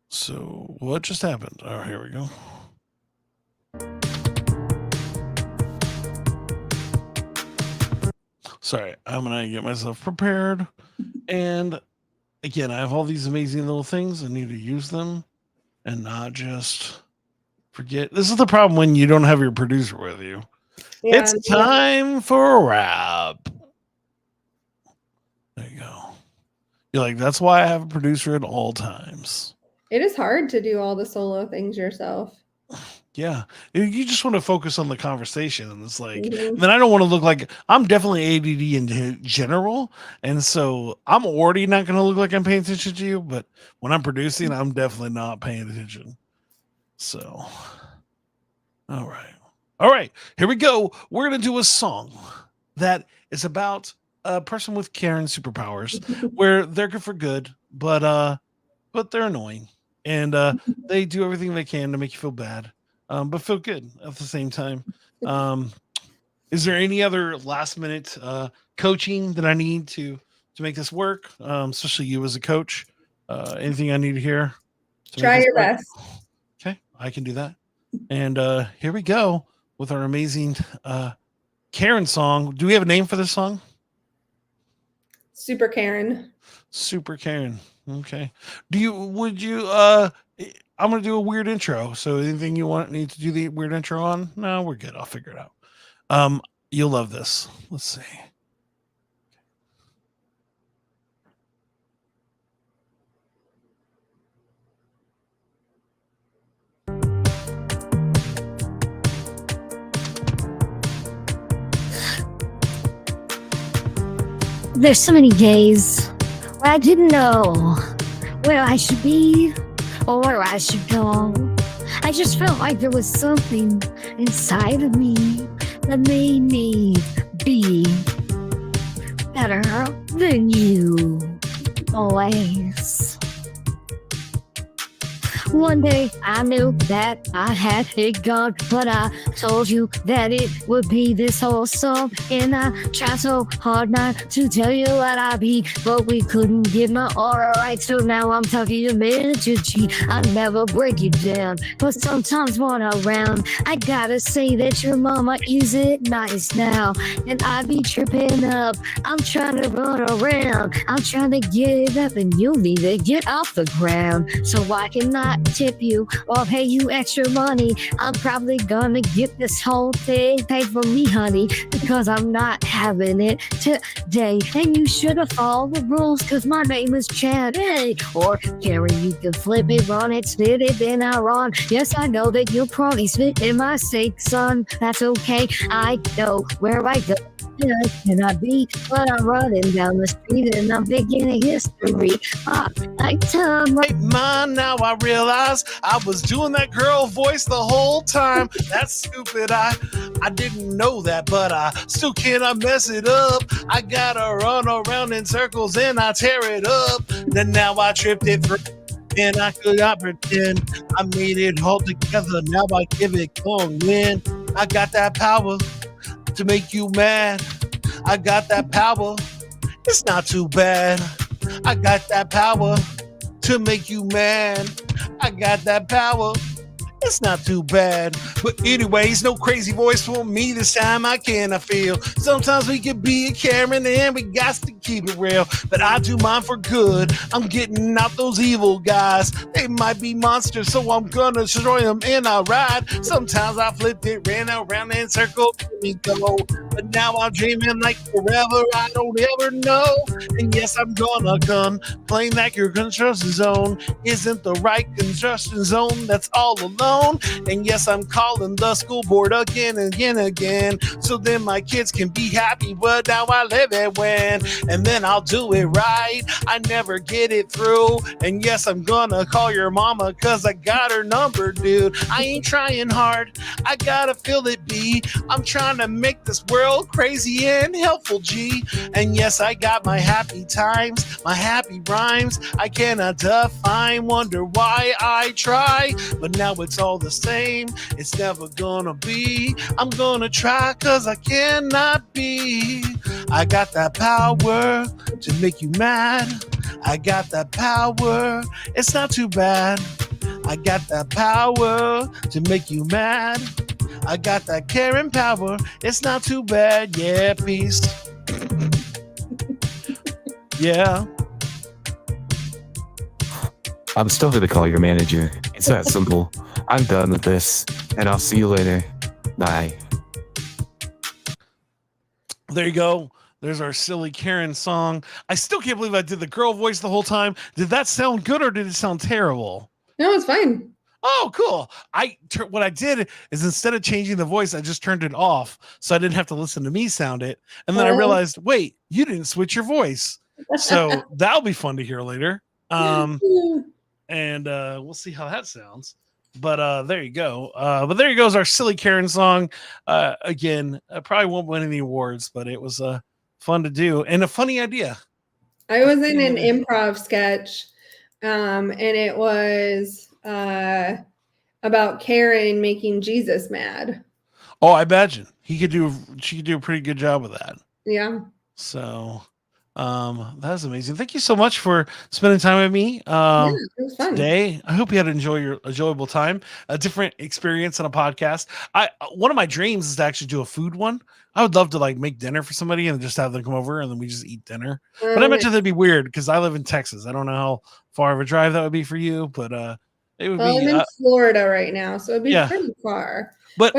So what just happened? Oh, here we go. Sorry, I'm gonna get myself prepared. And again, I have all these amazing little things. I need to use them and not just forget. This is the problem when you don't have your producer with you. Yeah, It's time for a wrap. There you go. You're like, that's why I have a producer at all times. it is hard to do all the solo things yourself. Yeah. You just want to focus on the conversation. And it's like, Mhm. then I don't want to look like I'm definitely ADD in general. And so I'm already not going to look like I'm paying attention to you. But when I'm producing, I'm definitely not paying attention. So, all right. All right. Here we go. We're going to do a song that is about a person with Karen superpowers where they're good for good, but they're annoying. And they do everything they can to make you feel bad. But feel good at the same time. Is there any other last minute coaching that I need to make this work? Especially you as a coach. Anything I need to hear? Try your best. Okay, I can do that. And here we go with our amazing Karen song. Do we have a name for this song? Super Karen. Super Karen. Okay. Would you I'm gonna do a weird intro. So anything you need to do the weird intro on? No, we're good. I'll figure it out. You'll love this. Let's see. There's so many days where I didn't know where I should be or where I should go. I just felt like there was something inside of me that made me be better than you always. One day I knew that I had it gone, but I told you that it would be this whole song. And I tried so hard not to tell you what I be, but we couldn't get my aura right. So now I'm talking to Manager G. I never break you down, but sometimes when I'm around, I gotta say that your mama is it nice now. And I be tripping up, I'm trying to run around, I'm trying to get it up, and you need to get off the ground. So I cannot tip you or pay you extra money. I'm probably gonna get this whole thing paid for me, honey, because I'm not having it today. And you should have followed the rules, cause my name is Chad. Hey, or Karen, you can flip it, run it, spit it, then I run. Yes, I know that you'll probably spit in my sake, son. That's okay. I know where I go. Yeah, can I be? But I'm running down the street and I'm beginning history. I tell my Mine, now I realize I was doing that girl voice the whole time. That's stupid. I didn't know that, but I still cannot mess it up. I gotta run around in circles and I tear it up. Then now I tripped it through. And I could not pretend I made it all together. Now I give it long win. I got that power to make you mad. I got that power. It's not too bad. I got that power to make you mad. I got that power. It's not too bad. But anyways, no crazy voice for me this time. I feel. Sometimes we can be a Karen and we got to keep it real. But I do mine for good. I'm getting out those evil guys. They might be monsters, so I'm gonna destroy them and I ride. Sometimes I flipped it, ran around in circles, let me go. But now I'm dreaming like forever. I don't ever know. And yes, I'm gonna come. Playing that your construction zone isn't the right construction zone. That's all alone. And yes, I'm calling the school board again and again. So then my kids can be happy. But now I live it when. And then I'll do it right. I never get it through. And yes, I'm gonna call your mama cause I got her number, dude. I ain't trying hard. I gotta feel it be. I'm trying to make this world crazy and helpful, G. And yes, I got my happy times, my happy rhymes. I cannot define, wonder why I try. But now it's all the same. It's never gonna be. I'm gonna try cause I cannot be. I got that power to make you mad. I got that power. It's not too bad. I got that power to make you mad. I got that caring power. It's not too bad. Yeah, peace. Yeah. I'm still gonna call your manager. It's that simple. I'm done with this, and I'll see you later. Bye. There you go. There's our silly Karen song. I still can't believe I did the girl voice the whole time. Did that sound good or did it sound terrible? No, it's fine. Oh, cool. What I did is instead of changing the voice, I just turned it off so I didn't have to listen to me sound it. And then I realized, wait, you didn't switch your voice. So that'll be fun to hear later. And we'll see how that sounds. But there you go. But there you goes our silly Karen song. Again, I probably won't win any awards, but it was fun to do and a funny idea. I was in an improv sketch, and it was about Karen making Jesus mad. Oh, I imagine she could do a pretty good job with that. Yeah. So that's amazing. Thank you so much for spending time with me It was fun. today. I hope you had your enjoyable time, a different experience on a podcast. One of my dreams is to actually do a food one. I would love to like make dinner for somebody and just have them come over and then we just eat dinner. But I mentioned that'd be weird because I live in Texas. I don't know how far of a drive that would be for you, but it would be. I'm in Florida right now, so it'd be pretty far. But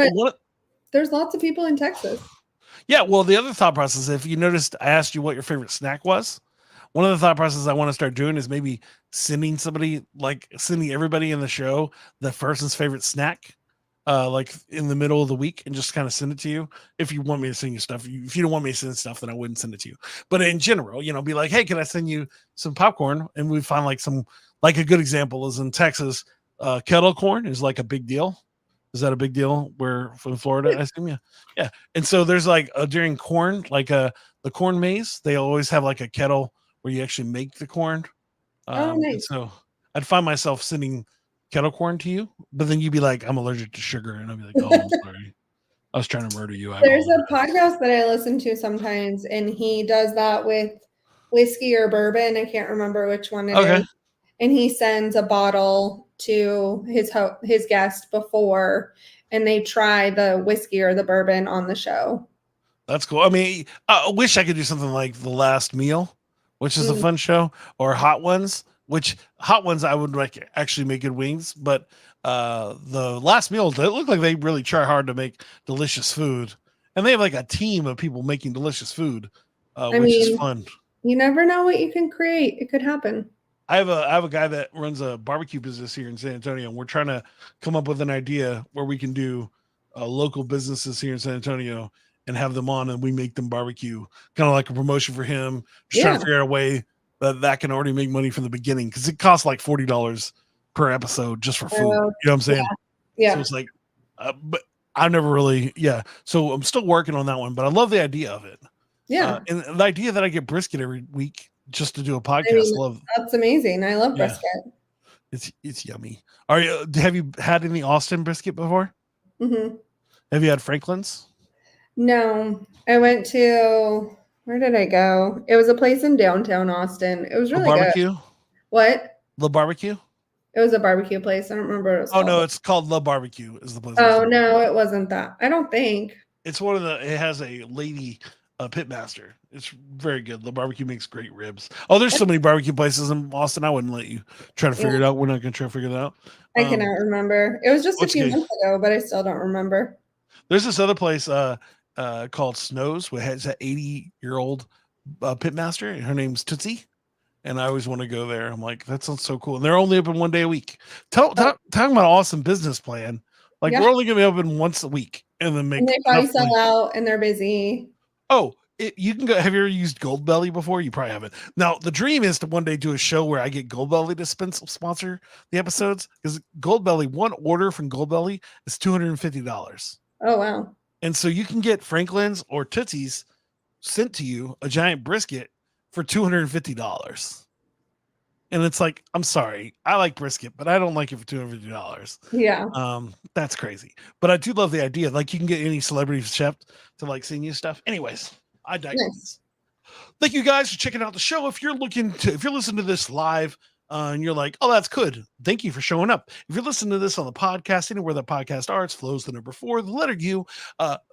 there's lots of people in Texas. Yeah, well, the other thought process, if you noticed, I asked you what your favorite snack was. One of the thought processes I want to start doing is maybe sending everybody in the show the person's favorite snack, like in the middle of the week, and just kind of send it to you. If you want me to send you stuff, if you don't want me to send stuff, then I wouldn't send it to you. But in general, be like, hey, can I send you some popcorn? And we find like a good example is in Texas, kettle corn is like a big deal. Is that a big deal? Where from Florida, I assume, yeah. And so there's like during corn, like the corn maze, they always have like a kettle where you actually make the corn. Nice. And so I'd find myself sending kettle corn to you, but then you'd be like, I'm allergic to sugar, and I'd be like, oh, I'm sorry, I was trying to murder you. There's a podcast that I listen to sometimes, and he does that with whiskey or bourbon. I can't remember which one it is. And he sends a bottle to his guest before, and they try the whiskey or the bourbon on the show. That's cool. I mean, I wish I could do something like The Last Meal, which is a fun show, or Hot Ones, which Hot Ones I would like actually make good wings, but the Last Meal, they look like they really try hard to make delicious food, and they have like a team of people making delicious food, which is fun. You never know what you can create. It could happen. I have a guy that runs a barbecue business here in San Antonio, and we're trying to come up with an idea where we can do local businesses here in San Antonio and have them on, and we make them barbecue, kind of like a promotion for him. Just trying Yeah. to figure out a way that can already make money from the beginning, because it costs like $40 per episode just for food. You know what I'm saying? Yeah. So it's like, but I never really, So I'm still working on that one, but I love the idea of it. Yeah. And the idea that I get brisket every week just to do a podcast. I mean, love that's amazing. I love brisket. it's yummy. Have you had any Austin brisket before? Mm-hmm. Have you had Franklin's? No, I went to, where did I go? It was a place in downtown Austin. It was really good. Barbecue? What? The Barbecue? It was a barbecue place. I don't remember what it was Oh called. no, it's called The Barbecue is the place. Oh no, it wasn't that. I don't think. It's it has a lady pitmaster. It's very good. The Barbecue makes great ribs. Oh, there's so many barbecue places in Austin. I wouldn't let you try to figure it out. We're not going to try to figure it out. I cannot remember. It was just a few okay. months ago, but I still don't remember. There's this other place called Snows, which has an 80-year-old pitmaster, and her name's Tootsie. And I always want to go there. I'm like, that sounds so cool. And they're only open one day a week. Talking about an awesome business plan. Like, we're only going to be open once a week, and then make. And they probably sell out, and they're busy. Oh, you can go. Have you ever used Goldbelly before? You probably haven't. Now, the dream is to one day do a show where I get Goldbelly to sponsor the episodes, because Goldbelly, one order from Goldbelly is $250. Oh wow! And so you can get Franklin's or Tootsie's sent to you, a giant brisket, for $250. And it's like, I'm sorry, I like brisket, but I don't like it for $250. Yeah. That's crazy. But I do love the idea. Like, you can get any celebrity chef to like sing you stuff. Anyways, I digress. Nice. Thank you guys for checking out the show. If you're listening to this live, and you're like, oh, that's good, thank you for showing up. If you're listening to this on the podcast, anywhere the podcast arts flows the number 4, the letter U,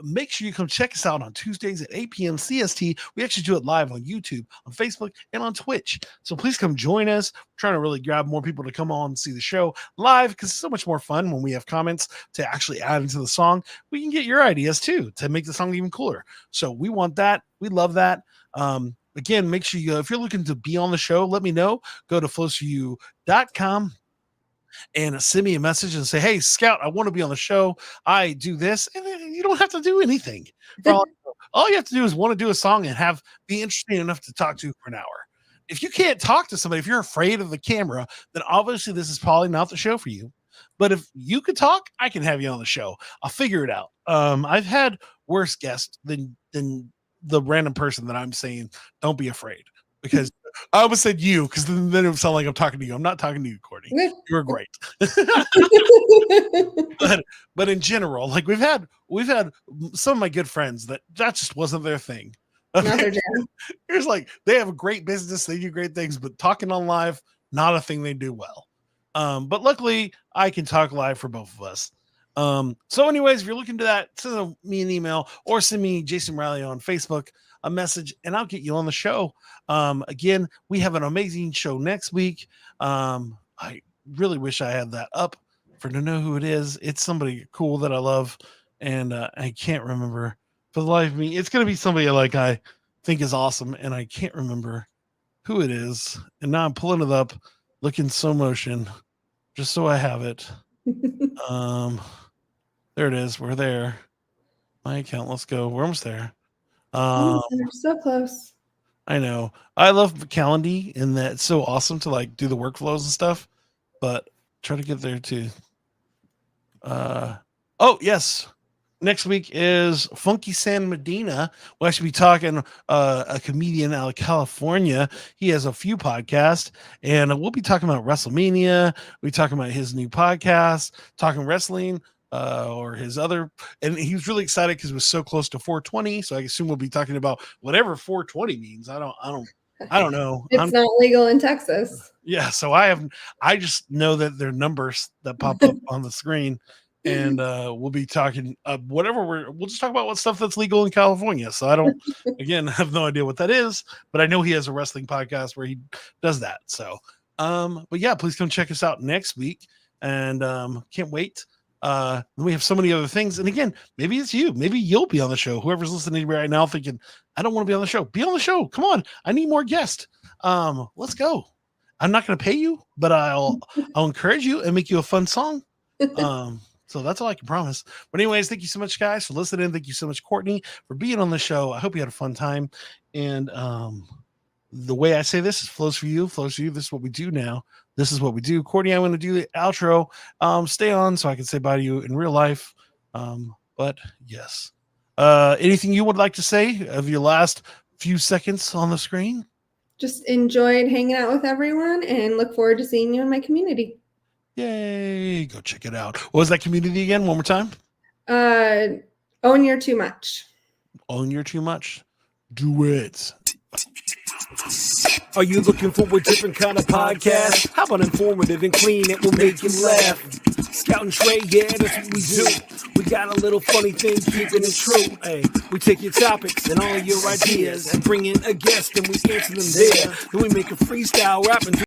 make sure you come check us out on Tuesdays at 8 p.m. CST. We actually do it live on YouTube, on Facebook, and on Twitch. So please come join us. We're trying to really grab more people to come on and see the show live, because it's so much more fun when we have comments to actually add into the song. We can get your ideas too to make the song even cooler. So we want that. We love that. Again, make sure you, if you're looking to be on the show, let me know. Go to flowstoyou.com and send me a message and say, hey, Scout, I want to be on the show. I do this. And you don't have to do anything. All you have to do is want to do a song and be interesting enough to talk to for an hour. If you can't talk to somebody, if you're afraid of the camera, then obviously this is probably not the show for you. But if you could talk, I can have you on the show. I'll figure it out. I've had worse guests than the random person that I'm saying, don't be afraid, because I almost said you, because then it would sound like I'm talking to you. I'm not talking to you, Courtney. You were great. but in general, like we've had some of my good friends that just wasn't their thing. It's like, they have a great business, they do great things, but talking on live, not a thing they do well. But luckily I can talk live for both of us. So anyways, if you're looking to that, send me an email or send me Jason Riley on Facebook a message, and I'll get you on the show. Again, we have an amazing show next week. I really wish I had that up to know who it is. It's somebody cool that I love, and I can't remember for the life of me. It's going to be somebody like I think is awesome, and I can't remember who it is. And now I'm pulling it up, looking slow motion, just so I have it. There it is. We're there. My account. Let's go. We're almost there. We're so close. I know. I love Calendly, and that it's so awesome to like do the workflows and stuff, but try to get there too. Oh yes. Next week is Funky San Medina. We'll actually be talking a comedian out of California. He has a few podcasts, and we'll be talking about WrestleMania. We'll be talking about his new podcast, Talking Wrestling, or his other. And he was really excited because it was so close to 420. So I assume we'll be talking about whatever 420 means. I don't know. It's not legal in Texas. Yeah. So I just know that they're numbers that pop up on the screen. And we'll be talking whatever we'll just talk about what stuff that's legal in California. So I don't, again, have no idea what that is, but I know he has a wrestling podcast where he does that. So, but yeah, please come check us out next week, and can't wait. We have so many other things, and again, maybe it's you, maybe you'll be on the show. Whoever's listening right now thinking, I don't want to be on the show. Be on the show. Come on, I need more guests. Let's go. I'm not going to pay you, but I'll encourage you and make you a fun song. So that's all I can promise. But anyways, thank you so much, guys, for listening. Thank you so much, Courtney, for being on the show. I hope you had a fun time. And the way I say this is flows for you, flows for you. This is what we do now. This is what we do. Courtney, I'm going to do the outro. Stay on so I can say bye to you in real life. But yes. Anything you would like to say of your last few seconds on the screen? Just enjoyed hanging out with everyone and look forward to seeing you in my community. Yay. Go check it out. What was that community again? One more time. Own Your Too Much. Own Your Too Much. Do it. Are you looking for a different kind of podcast? How about informative and clean? It will make you laugh. Scout and Trey, yeah, that's what we do. We got a little funny thing, keeping it true. Hey, we take your topics and all your ideas and bring in a guest and we answer them there. Then we make a freestyle rap and